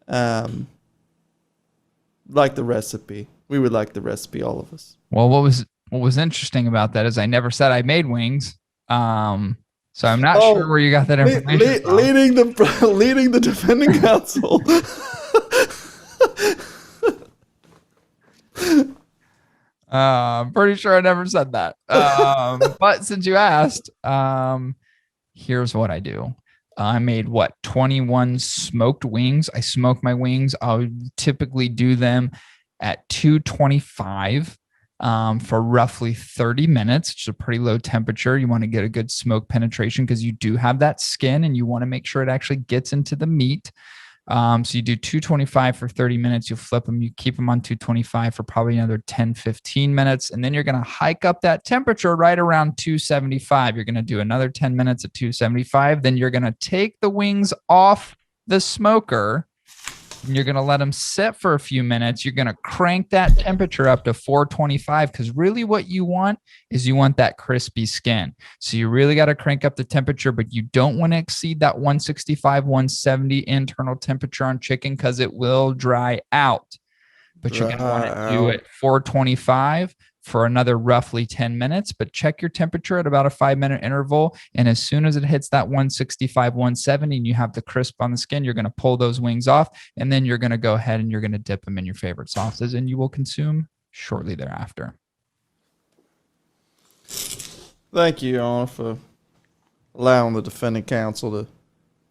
like the recipe. We would like the recipe, all of us. Well, what was interesting about that is I never said I made wings. So I'm not sure where you got that information from. Leading the defending counsel. I'm pretty sure I never said that. But since you asked, here's what I do. I made 21 smoked wings. I smoke my wings. I'll typically do them at 225 for roughly 30 minutes, which is a pretty low temperature. You want to get a good smoke penetration because you do have that skin and you want to make sure it actually gets into the meat. So you do 225 for 30 minutes, you flip them, you keep them on 225 for probably another 10, 15 minutes. And then you're going to hike up that temperature right around 275. You're going to do another 10 minutes at 275. Then you're going to take the wings off the smoker and you're going to let them sit for a few minutes. You're going to crank that temperature up to 425 because really what you want is you want that crispy skin. So you really got to crank up the temperature, but you don't want to exceed that 165, 170 internal temperature on chicken because it will dry out. But you're going to want to do it 425 for another roughly 10 minutes, but check your temperature at about a 5-minute interval. And as soon as it hits that 165, 170, and you have the crisp on the skin, you're going to pull those wings off. And then you're going to go ahead and you're going to dip them in your favorite sauces and you will consume shortly thereafter. Thank you, Your Honor, for allowing the defending counsel to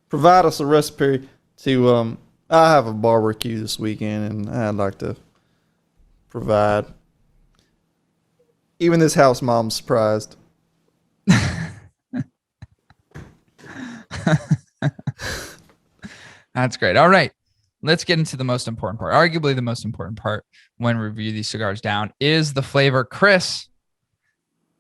provide us a recipe to, I have a barbecue this weekend and I'd like to provide. Even this house mom's surprised. That's great. All right. Let's get into the most important part. Arguably the most important part when we review these cigars down is the flavor. Chris,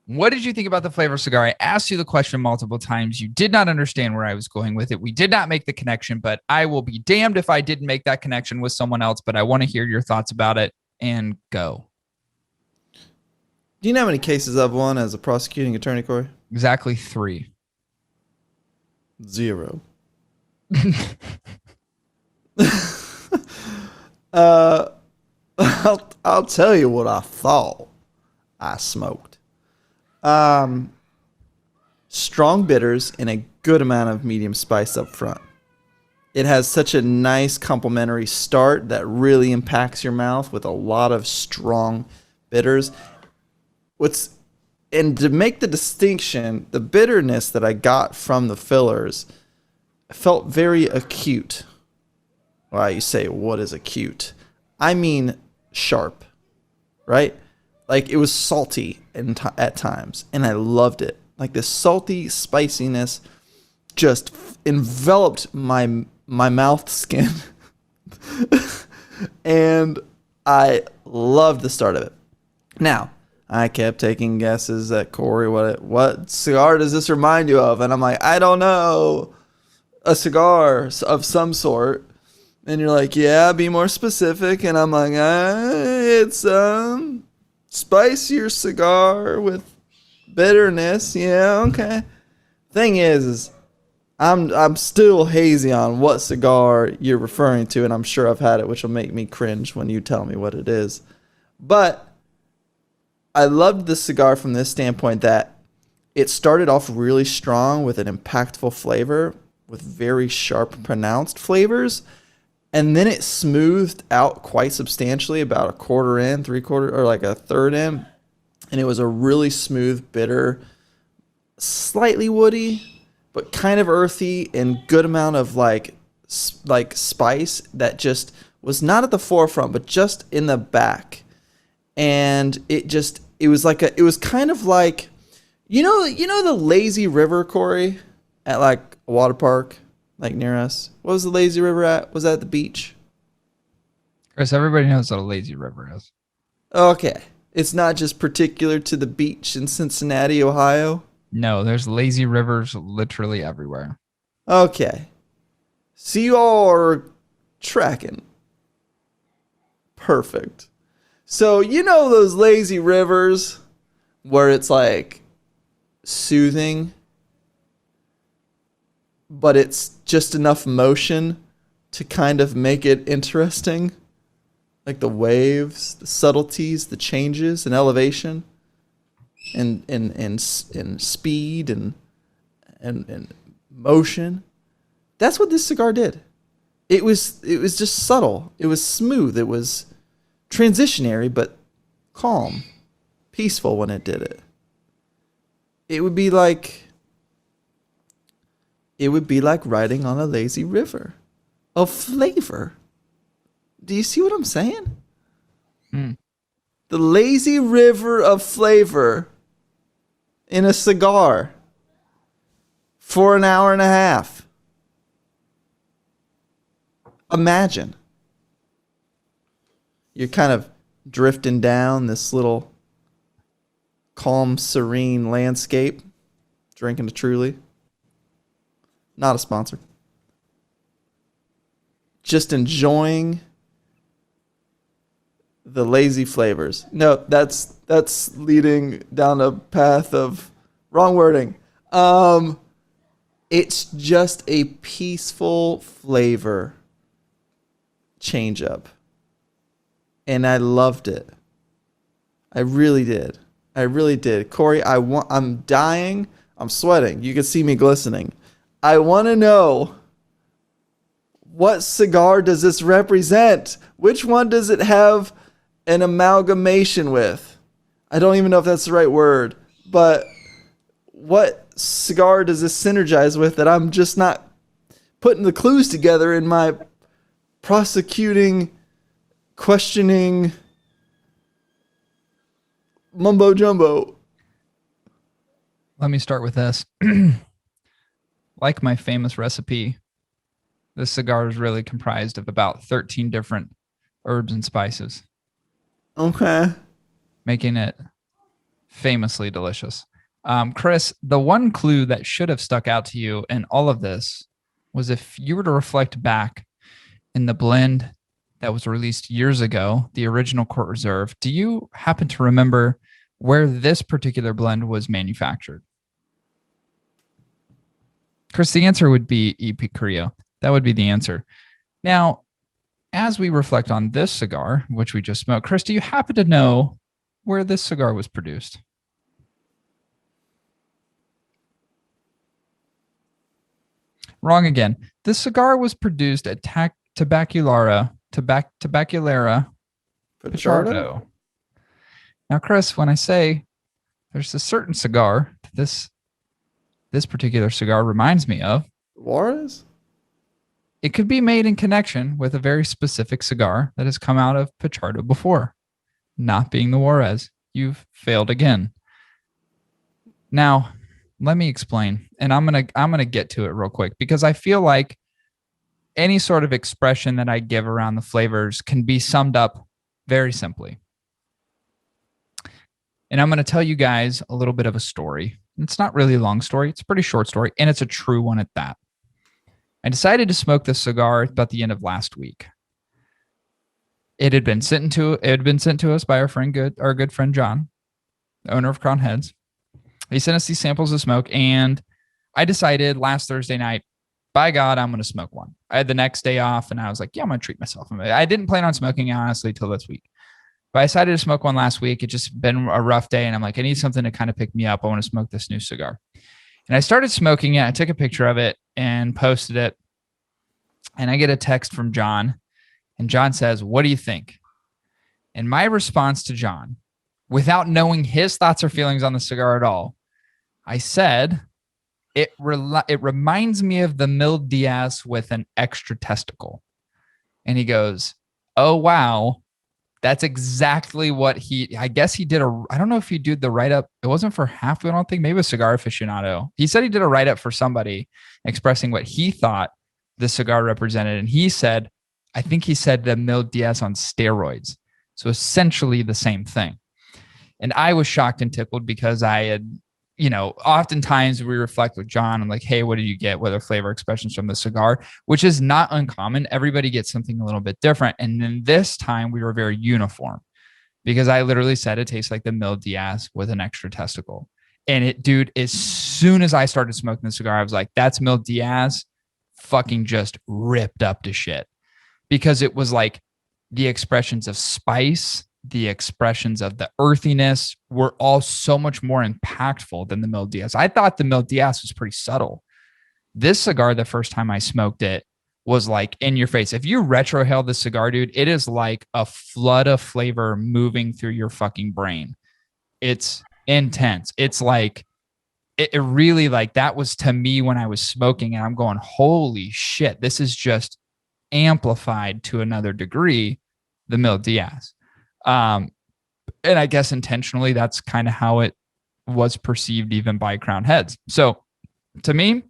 what did you think about the flavor cigar? I asked you the question multiple times. You did not understand where I was going with it. We did not make the connection, but I will be damned if I didn't make that connection with someone else, but I want to hear your thoughts about it and go. Do you know how many cases I've won as a prosecuting attorney, Corey? Exactly 3. 0. I'll tell you what I thought I smoked. Strong bitters and a good amount of medium spice up front. It has such a nice complementary start that really impacts your mouth with a lot of strong bitters. And to make the distinction, the bitterness that I got from the fillers felt very acute. Well, you say, what is acute? I mean sharp, right? Like it was salty at times, and I loved it. Like this salty spiciness just enveloped my mouth skin, and I loved the start of it. Now, I kept taking guesses at Corey, what cigar does this remind you of? And I'm like, I don't know, a cigar of some sort. And you're like, yeah, be more specific. And I'm like, it's spicier cigar with bitterness. Yeah, okay. Thing is I'm still hazy on what cigar you're referring to, and I'm sure I've had it, which will make me cringe when you tell me what it is. But I loved the cigar from this standpoint that it started off really strong with an impactful flavor, with very sharp, pronounced flavors, and then it smoothed out quite substantially, about a quarter in, three-quarter, or like a third in, and it was a really smooth, bitter, slightly woody, but kind of earthy, and good amount of like spice that just was not at the forefront, but just in the back. And it was kind of like, you know the lazy river, Corey, at like a water park, like near us. What was the lazy river at? Was that at the beach? Chris, everybody knows what a lazy river is. Okay. It's not just particular to the beach in Cincinnati, Ohio. No, there's lazy rivers literally everywhere. Okay. So you all are tracking. Perfect. So you know those lazy rivers where it's like soothing, but it's just enough motion to kind of make it interesting? Like the waves, the subtleties, the changes in elevation and speed and motion. That's what this cigar did. It was just subtle. It was smooth. It was transitionary, but calm, peaceful when it did it. It would be like riding on a lazy river of flavor. Do you see what I'm saying? The lazy river of flavor in a cigar for an hour and a half. Imagine. You're kind of drifting down this little calm, serene landscape, drinking a Truly. Not a sponsor. Just enjoying the lazy flavors. No, that's leading down a path of wrong wording. It's just a peaceful flavor change up. And I loved it. I really did. I really did. Corey, I'm dying. I'm sweating. You can see me glistening. I want to know, what cigar does this represent? Which one does it have an amalgamation with? I don't even know if that's the right word, but what cigar does this synergize with that I'm just not putting the clues together in my prosecuting, questioning mumbo jumbo? Let me start with this. Like my famous recipe, this cigar is really comprised of about 13 different herbs and spices. Okay. Making it famously delicious. Chris, the one clue that should have stuck out to you in all of this was if you were to reflect back in the blend that was released years ago, the original Court Reserve, do you happen to remember where this particular blend was manufactured? Chris, the answer would be Epicurio. That would be the answer. Now, as we reflect on this cigar, which we just smoked, Chris, do you happen to know where this cigar was produced? Wrong again. This cigar was produced at Tabacalera Pichardo. Now, Chris, when I say there's a certain cigar that this particular cigar reminds me of, Juarez? It could be made in connection with a very specific cigar that has come out of Pichardo before, not being the Juarez. You've failed again. Now, let me explain, and I'm gonna get to it real quick because I feel like any sort of expression that I give around the flavors can be summed up very simply. And I'm going to tell you guys a little bit of a story. It's not really a long story. It's a pretty short story, and it's a true one at that. I decided to smoke this cigar about the end of last week. It had been sent to us by our good friend John, the owner of Crown Heads. He sent us these samples of smoke, and I decided last Thursday night, by God, I'm going to smoke one. I had the next day off, and I was like, yeah, I'm going to treat myself. I didn't plan on smoking, honestly, till this week. But I decided to smoke one last week. It just been a rough day, and I'm like, I need something to kind of pick me up. I want to smoke this new cigar. And I started smoking it. I took a picture of it and posted it. And I get a text from John, and John says, what do you think? And my response to John, without knowing his thoughts or feelings on the cigar at all, I said, it reminds me of the Mil Diaz with an extra testicle. And he goes, oh, wow. That's exactly what I guess he did I don't know if he did the write-up. It wasn't for half, I don't think, maybe a Cigar Aficionado. He said he did a write-up for somebody expressing what he thought the cigar represented. And he said, I think he said the Mil Diaz on steroids. So essentially the same thing. And I was shocked and tickled because I had, oftentimes we reflect with John. I'm like, hey, what did you get? What are flavor expressions from the cigar? Which is not uncommon. Everybody gets something a little bit different. And then this time we were very uniform because I literally said it tastes like the Mil Diaz with an extra testicle. And dude, as soon as I started smoking the cigar, I was like, that's Mil Diaz fucking just ripped up to shit, because it was like the expressions of spice, the expressions of the earthiness were all so much more impactful than the Mil Diaz. I thought the Mil Diaz was pretty subtle. This cigar, the first time I smoked it, was like in your face. If you retrohale the cigar, dude, it is like a flood of flavor moving through your fucking brain. It's intense. It's like, it really, like, that was to me when I was smoking, and I'm going, holy shit, this is just amplified to another degree, the Mil Diaz. And I guess intentionally, that's kind of how it was perceived even by Crown Heads. So to me,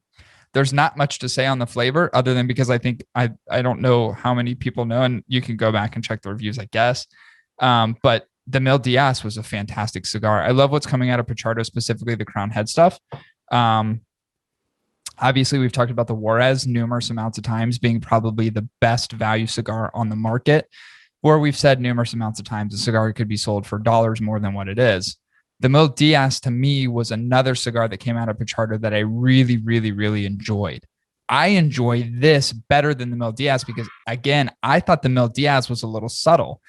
there's not much to say on the flavor other than because I think I don't know how many people know, and you can go back and check the reviews, I guess. But the Mil Diaz was a fantastic cigar. I love what's coming out of Pichardo, specifically the Crown Head stuff. Obviously, we've talked about the Juarez numerous amounts of times being probably the best value cigar on the market, where we've said numerous amounts of times a cigar could be sold for dollars more than what it is. The Mil Diaz, to me, was another cigar that came out of Pichardo that I really, really, really enjoyed. I enjoy this better than the Mil Diaz because, again, I thought the Mil Diaz was a little subtle.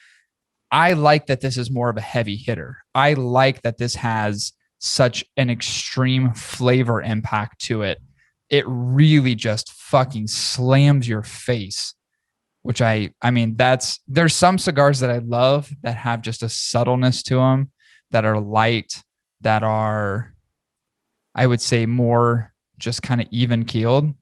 I like that this is more of a heavy hitter. I like that this has such an extreme flavor impact to it. It really just fucking slams your face, which I mean, there's some cigars that I love that have just a subtleness to them, that are light, that are, I would say, more just kind of even keeled.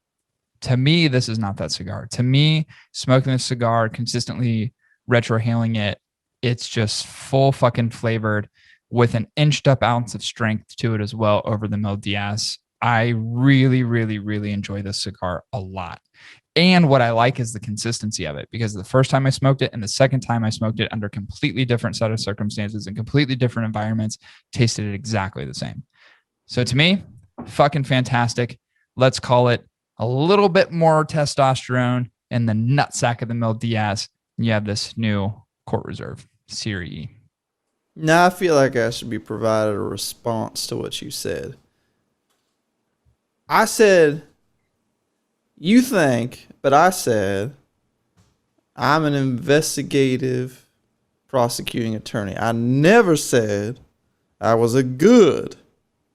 To me, this is not that cigar. To me, smoking this cigar, consistently retrohaling it, it's just full fucking flavored with an inched up ounce of strength to it as well over the Mil Diaz. I really, really, really enjoy this cigar a lot. And what I like is the consistency of it, because the first time I smoked it and the second time I smoked it under completely different set of circumstances and completely different environments, tasted it exactly the same. So to me, fucking fantastic. Let's call it a little bit more testosterone in the nutsack of the Mil Diaz. You have this new Court Reserve Serie E. Now I feel like I should be provided a response to what you said. I said, you think, but I said, I'm an investigative prosecuting attorney. I never said I was a good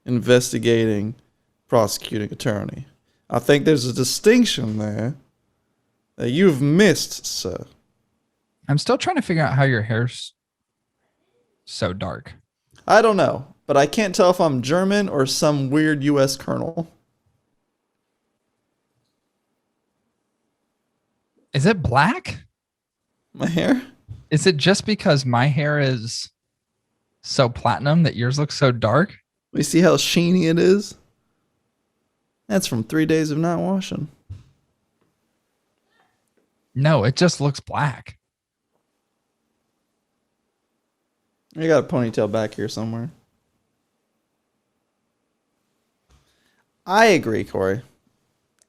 investigating prosecuting attorney. I think there's a distinction there that you've missed, sir. I'm still trying to figure out how your hair's so dark. I don't know, but I can't tell if I'm German or some weird U.S. colonel. Is it black? My hair? Is it just because my hair is so platinum that yours looks so dark? We see how sheeny it is? That's from 3 days of not washing. No, it just looks black. I got a ponytail back here somewhere. I agree, Corey.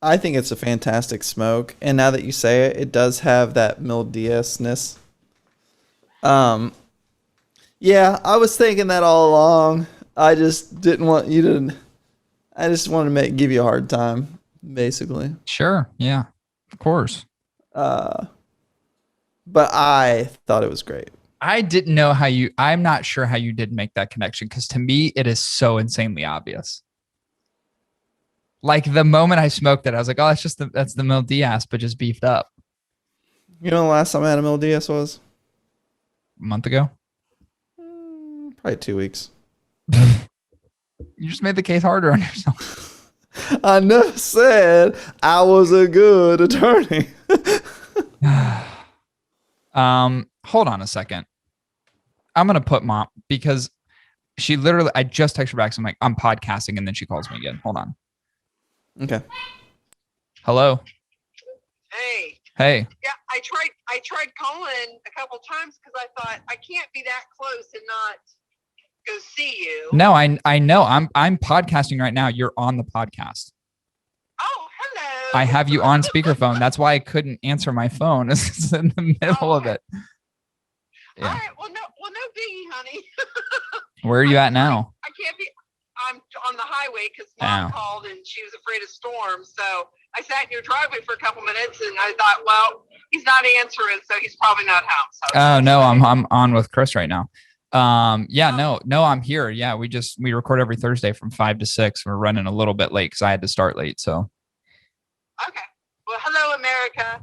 I think it's a fantastic smoke. And now that you say it, it does have that Mil Diaz-ness. Yeah, I was thinking that all along. I just didn't want you to. I just wanted to give you a hard time, basically. Sure. Yeah. Of course. But I thought it was great. I didn't know how I'm not sure how you did make that connection because to me, it is so insanely obvious. Like the moment I smoked it, I was like, oh, that's the Mil Diaz, but just beefed up. You know, the last time I had a Mil Diaz was A month ago. Probably 2 weeks. You just made the case harder on yourself. I never said I was a good attorney. Hold on a second. I'm gonna put mom because she literally. I just texted her back. So I'm like, I'm podcasting, and then she calls me again. Hold on. Okay. Hello. Hey. Hey. Yeah, I tried calling a couple times because I thought I can't be that close and not go see you. No, I know. I'm podcasting right now. You're on the podcast. Oh, hello. I have you on speakerphone. That's why I couldn't answer my phone. It's in the middle of it. Yeah. All right. Well, no biggie, honey. Where are you at now? I can't be. I'm on the highway because Mom called and she was afraid of storms. So I sat in your driveway for a couple minutes and I thought, well, he's not answering, so he's probably not home. So oh no, I'm on with Chris right now. No, I'm here. Yeah, we record every Thursday from 5 to 6. We're running a little bit late because I had to start late. So. Okay. Well, hello, America.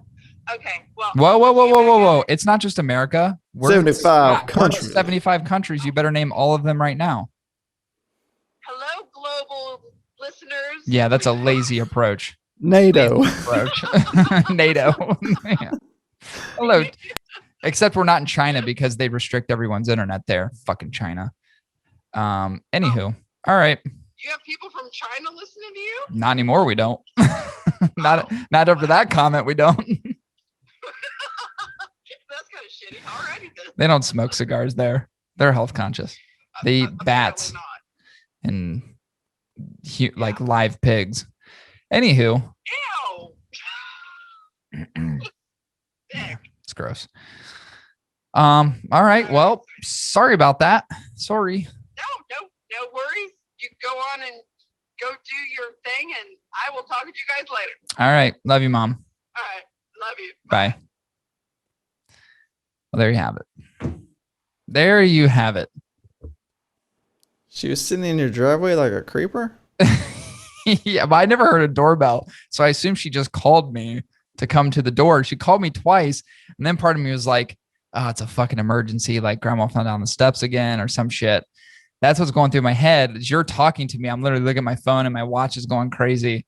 Okay. Well. Whoa! It's not just America. We're 75 countries. We're 75 countries. You better name all of them right now. Hello, global listeners. Yeah, that's a lazy approach. NATO. NATO. Yeah. Hello. Except we're not in China because they restrict everyone's internet there. Fucking China. Anywho. All right. You have people from China listening to you? Not anymore. We don't. Not after that comment. We don't. That's kind of shitty. Alrighty then. They don't smoke cigars there. They're health conscious. They eat bats and like live pigs. Anywho. Ew. It's gross. All right. Well, sorry about that. Sorry. No worries. You go on and go do your thing, and I will talk to you guys later. All right. Love you, Mom. All right. Love you. Bye. Well, there you have it. There you have it. She was sitting in your driveway like a creeper? Yeah, but I never heard a doorbell. So I assume she just called me to come to the door. She called me twice. And then part of me was like, oh, it's a fucking emergency. Like grandma fell down the steps again or some shit. That's what's going through my head. As you're talking to me, I'm literally looking at my phone and my watch is going crazy.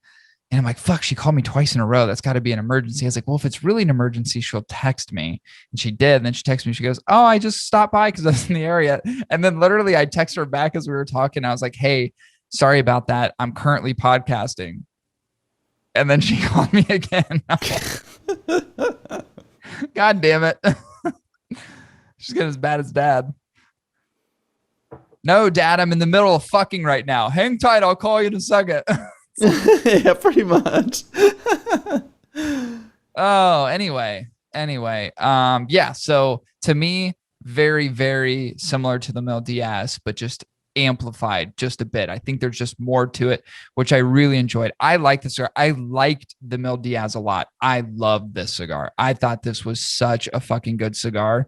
And I'm like, fuck, she called me twice in a row. That's got to be an emergency. I was like, well, if it's really an emergency, she'll text me. And she did. And then she texted me. She goes, oh, I just stopped by because I was in the area. And then literally I text her back as we were talking. I was like, hey, sorry about that. I'm currently podcasting. And then she called me again. God damn it. She's getting as bad as Dad. No, Dad, I'm in the middle of fucking right now. Hang tight. I'll call you in a second. Yeah, pretty much. Oh, anyway. Yeah. So to me, very, very similar to the Mil Diaz, but just amplified just a bit. I think there's just more to it, which I really enjoyed. I like this cigar. I liked the Mil Diaz a lot. I loved this cigar. I thought this was such a fucking good cigar.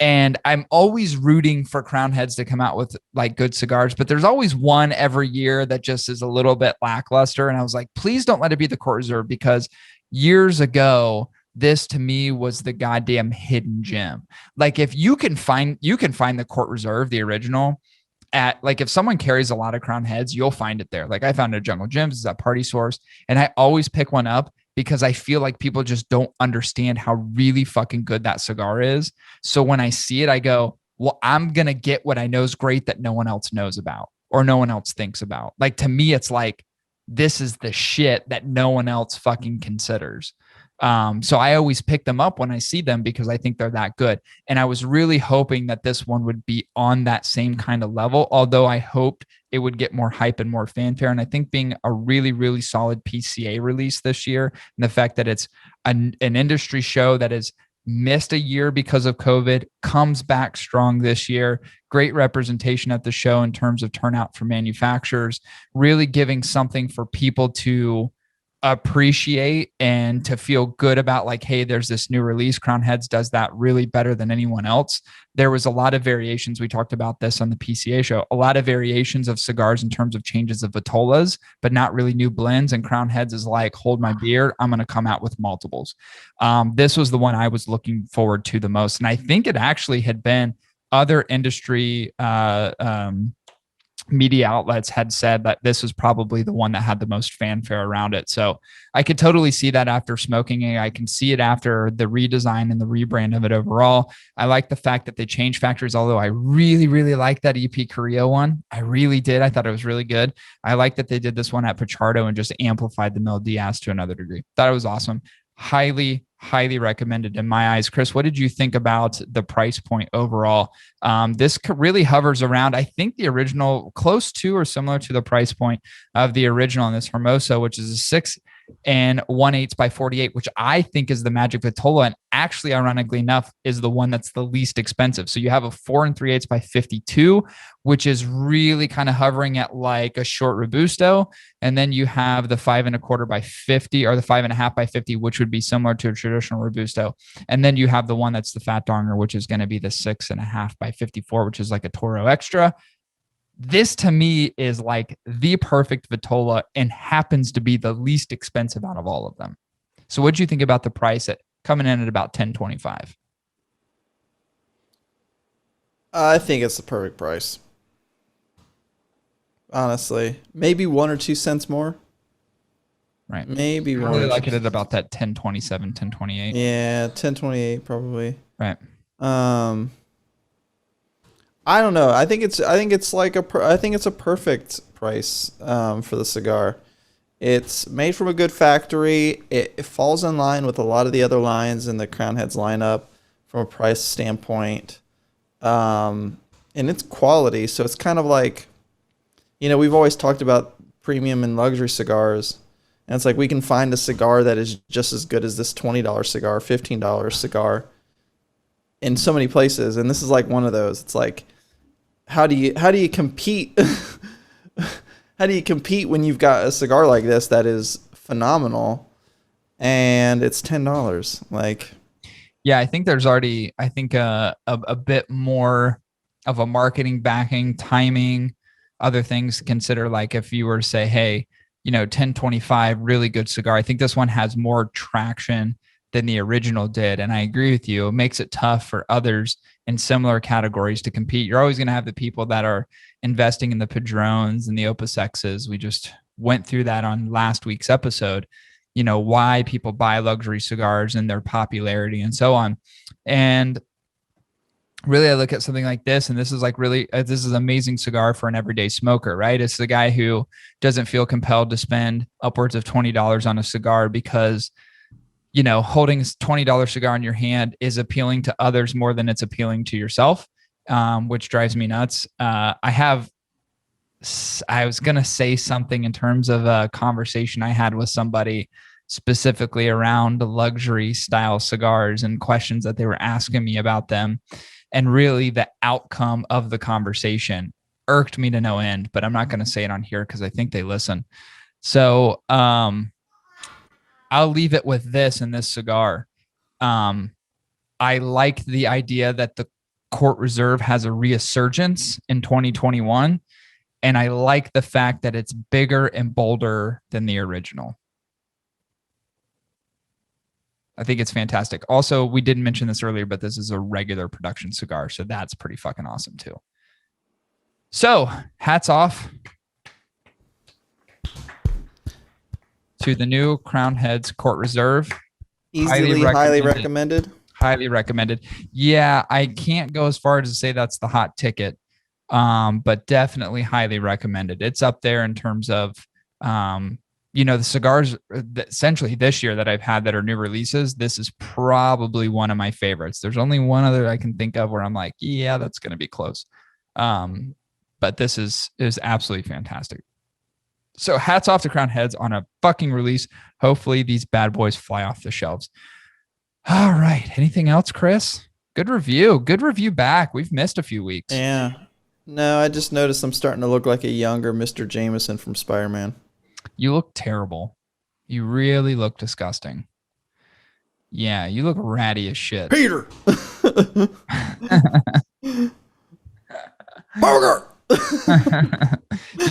And I'm always rooting for Crown Heads to come out with like good cigars, but there's always one every year that just is a little bit lackluster. And I was like, please don't let it be the Court Reserve, because years ago, this to me was the goddamn hidden gem. Like if you can find the Court Reserve, the original, at like if someone carries a lot of Crown Heads, you'll find it there. Like I found it at Jungle Gyms, it's at Party Source, and I always pick one up because I feel like people just don't understand how really fucking good that cigar is. So when I see it, I go, well, I'm going to get what I know is great that no one else knows about or no one else thinks about. Like to me, it's like, this is the shit that no one else fucking considers. So I always pick them up when I see them because I think they're that good. And I was really hoping that this one would be on that same kind of level, although I hoped it would get more hype and more fanfare. And I think being a really, really solid PCA release this year, and the fact that it's an industry show that is missed a year because of COVID, comes back strong this year. Great representation at the show in terms of turnout for manufacturers, really giving something for people to appreciate and to feel good about, like, hey, there's this new release. Crown Heads does that really better than anyone else. There was a lot of variations. We talked about this on the PCA show, a lot of variations of cigars in terms of changes of vitolas, but not really new blends. And Crown Heads is like, hold my beer, I'm going to come out with multiples. This was the one I was looking forward to the most. And I think it actually had been other industry media outlets had said that this was probably the one that had the most fanfare around it. So I could totally see that after smoking it. I can see it after the redesign and the rebrand of it overall. I like the fact that they changed factories, although I really, really like that EP Carrillo one. I really did. I thought it was really good. I like that they did this one at Pichardo and just amplified the Mil Diaz to another degree. Thought it was awesome. Highly recommended in my eyes. Chris, what did you think about the price point overall? This really hovers around, I think, the original, close to or similar to the price point of the original in this Hermoso, which is a 6 1/8 by 48, which I think is the Magic Vitola, and actually, ironically enough, is the one that's the least expensive. So you have a 4 3/8 by 52, which is really kind of hovering at like a short Robusto, and then you have the 5 1/4 by 50, or the 5 1/2 by 50, which would be similar to a traditional Robusto, and then you have the one that's the Fat Donger, which is going to be the 6 1/2 by 54, which is like a Toro Extra. This to me is like the perfect Vitola and happens to be the least expensive out of all of them. So what do you think about the price at coming in at about $10.25? I think it's the perfect price. Honestly, maybe 1 or 2 cents more. Right. Maybe I one. really like it at about that 10.27, 10.28. Yeah, 10.28 probably. Right. I don't know. I think it's a perfect price for the cigar. It's made from a good factory. It falls in line with a lot of the other lines in the Crown Heads lineup from a price standpoint. And it's quality, so it's kind of like, we've always talked about premium and luxury cigars, and it's like we can find a cigar that is just as good as this $20 cigar, $15 cigar in so many places, and this is like one of those. It's like, how do you compete? How do you compete when you've got a cigar like this that is phenomenal and it's $10? Like, yeah, I think there's already, a bit more of a marketing backing, timing, other things to consider. Like if you were to say, hey, 10.25, really good cigar. I think this one has more traction than the original did. And I agree with you. It makes it tough for others in similar categories to compete. You're always going to have the people that are investing in the Padrones and the Opus X's. We just went through that on last week's episode, why people buy luxury cigars and their popularity and so on. And really, I look at something like this, and this is like really, this is an amazing cigar for an everyday smoker, right? It's the guy who doesn't feel compelled to spend upwards of $20 on a cigar because holding a $20 cigar in your hand is appealing to others more than it's appealing to yourself, which drives me nuts. I was going to say something in terms of a conversation I had with somebody specifically around luxury style cigars and questions that they were asking me about them. And really the outcome of the conversation irked me to no end, but I'm not going to say it on here because I think they listen. So, I'll leave it with this in this cigar. I like the idea that the Court Reserve has a resurgence in 2021. And I like the fact that it's bigger and bolder than the original. I think it's fantastic. Also, we didn't mention this earlier, but this is a regular production cigar. So that's pretty fucking awesome too. So hats off to the new Crown Heads Court Reserve. Easily highly recommended. Highly recommended. Yeah, I can't go as far as to say that's the hot ticket, but definitely highly recommended. It's up there in terms of, the cigars essentially this year that I've had that are new releases. This is probably one of my favorites. There's only one other I can think of where I'm like, yeah, that's going to be close. But this is absolutely fantastic. So hats off to Crown Heads on a fucking release. Hopefully these bad boys fly off the shelves. All right. Anything else, Chris? Good review. Good review back. We've missed a few weeks. Yeah. No, I just noticed I'm starting to look like a younger Mr. Jameson from Spider-Man. You look terrible. You really look disgusting. Yeah, you look ratty as shit. Peter! Burger! Dude,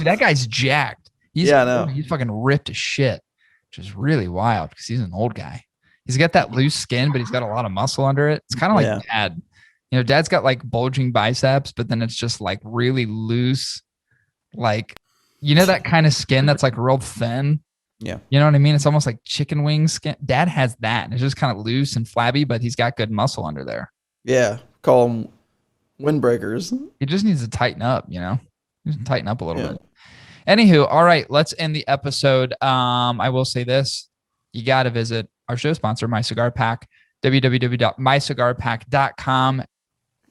that guy's jacked. He's fucking ripped as shit, which is really wild because he's an old guy. He's got that loose skin, but he's got a lot of muscle under it. It's kind of like Dad. You know, Dad's got like bulging biceps, but then it's just like really loose. Like, you know, that kind of skin that's like real thin. Yeah. You know what I mean? It's almost like chicken wing skin. Dad has that. It's just kind of loose and flabby, but he's got good muscle under there. Yeah. Call them windbreakers. He just needs to tighten up, you know? He needs to tighten up a little bit. Anywho, all right, let's end the episode. I will say this. You got to visit our show sponsor, My Cigar Pack, www.mycigarpack.com.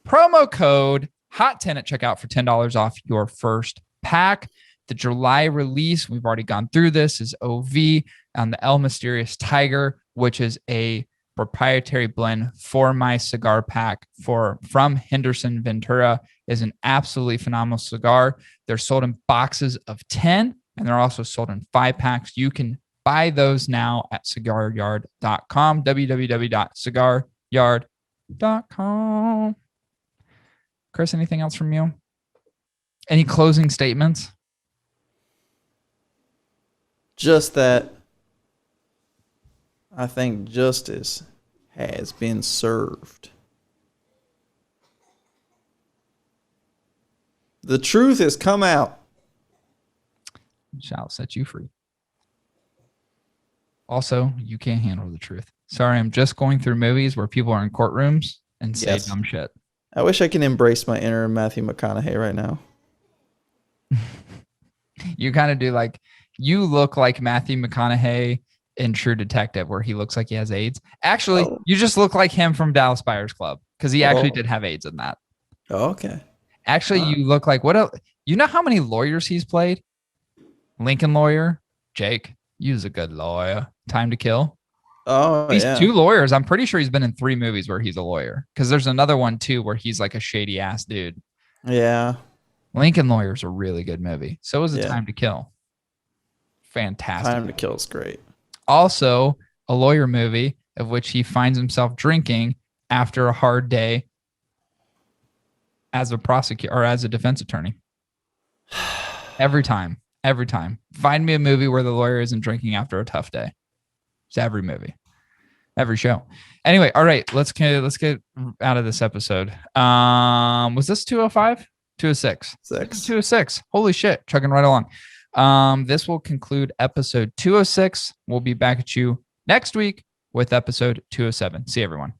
Promo code HOT10 at checkout for $10 off your first pack. The July release, we've already gone through this, is OV on the El Mysterious Tiger, which is a proprietary blend for My Cigar Pack from Henderson Ventura. Is an absolutely phenomenal cigar. They're sold in boxes of 10, and they're also sold in 5-packs. You can buy those now at cigaryard.com, www.cigaryard.com. Chris, anything else from you? Any closing statements? Just that I think justice has been served. The truth has come out. Shall set you free. Also, you can't handle the truth. Sorry, I'm just going through movies where people are in courtrooms and say dumb shit. I wish I can embrace my inner Matthew McConaughey right now. You kind of do like, you look like Matthew McConaughey in True Detective, where he looks like he has AIDS. Actually, you just look like him from Dallas Buyers Club, because he actually did have AIDS in that. Oh, okay. Actually, you look like what else? You know how many lawyers he's played? Lincoln Lawyer, Jake. You's a good lawyer. Time to Kill. Oh, He's 2 lawyers. I'm pretty sure he's been in 3 movies where he's a lawyer, because there's another one too where he's like a shady ass dude. Yeah. Lincoln Lawyer is a really good movie. So is The Time to Kill. Fantastic. Time to Kill is great. Also, a lawyer movie of which he finds himself drinking after a hard day as a prosecutor or as a defense attorney. Every time. Find me a movie where the lawyer isn't drinking after a tough day. It's every movie, every show. Anyway, all right, let's get out of this episode. Was this 205? 206. 206. Holy shit, chugging right along. This will conclude episode 206. We'll be back at you next week with episode 207. See you, everyone.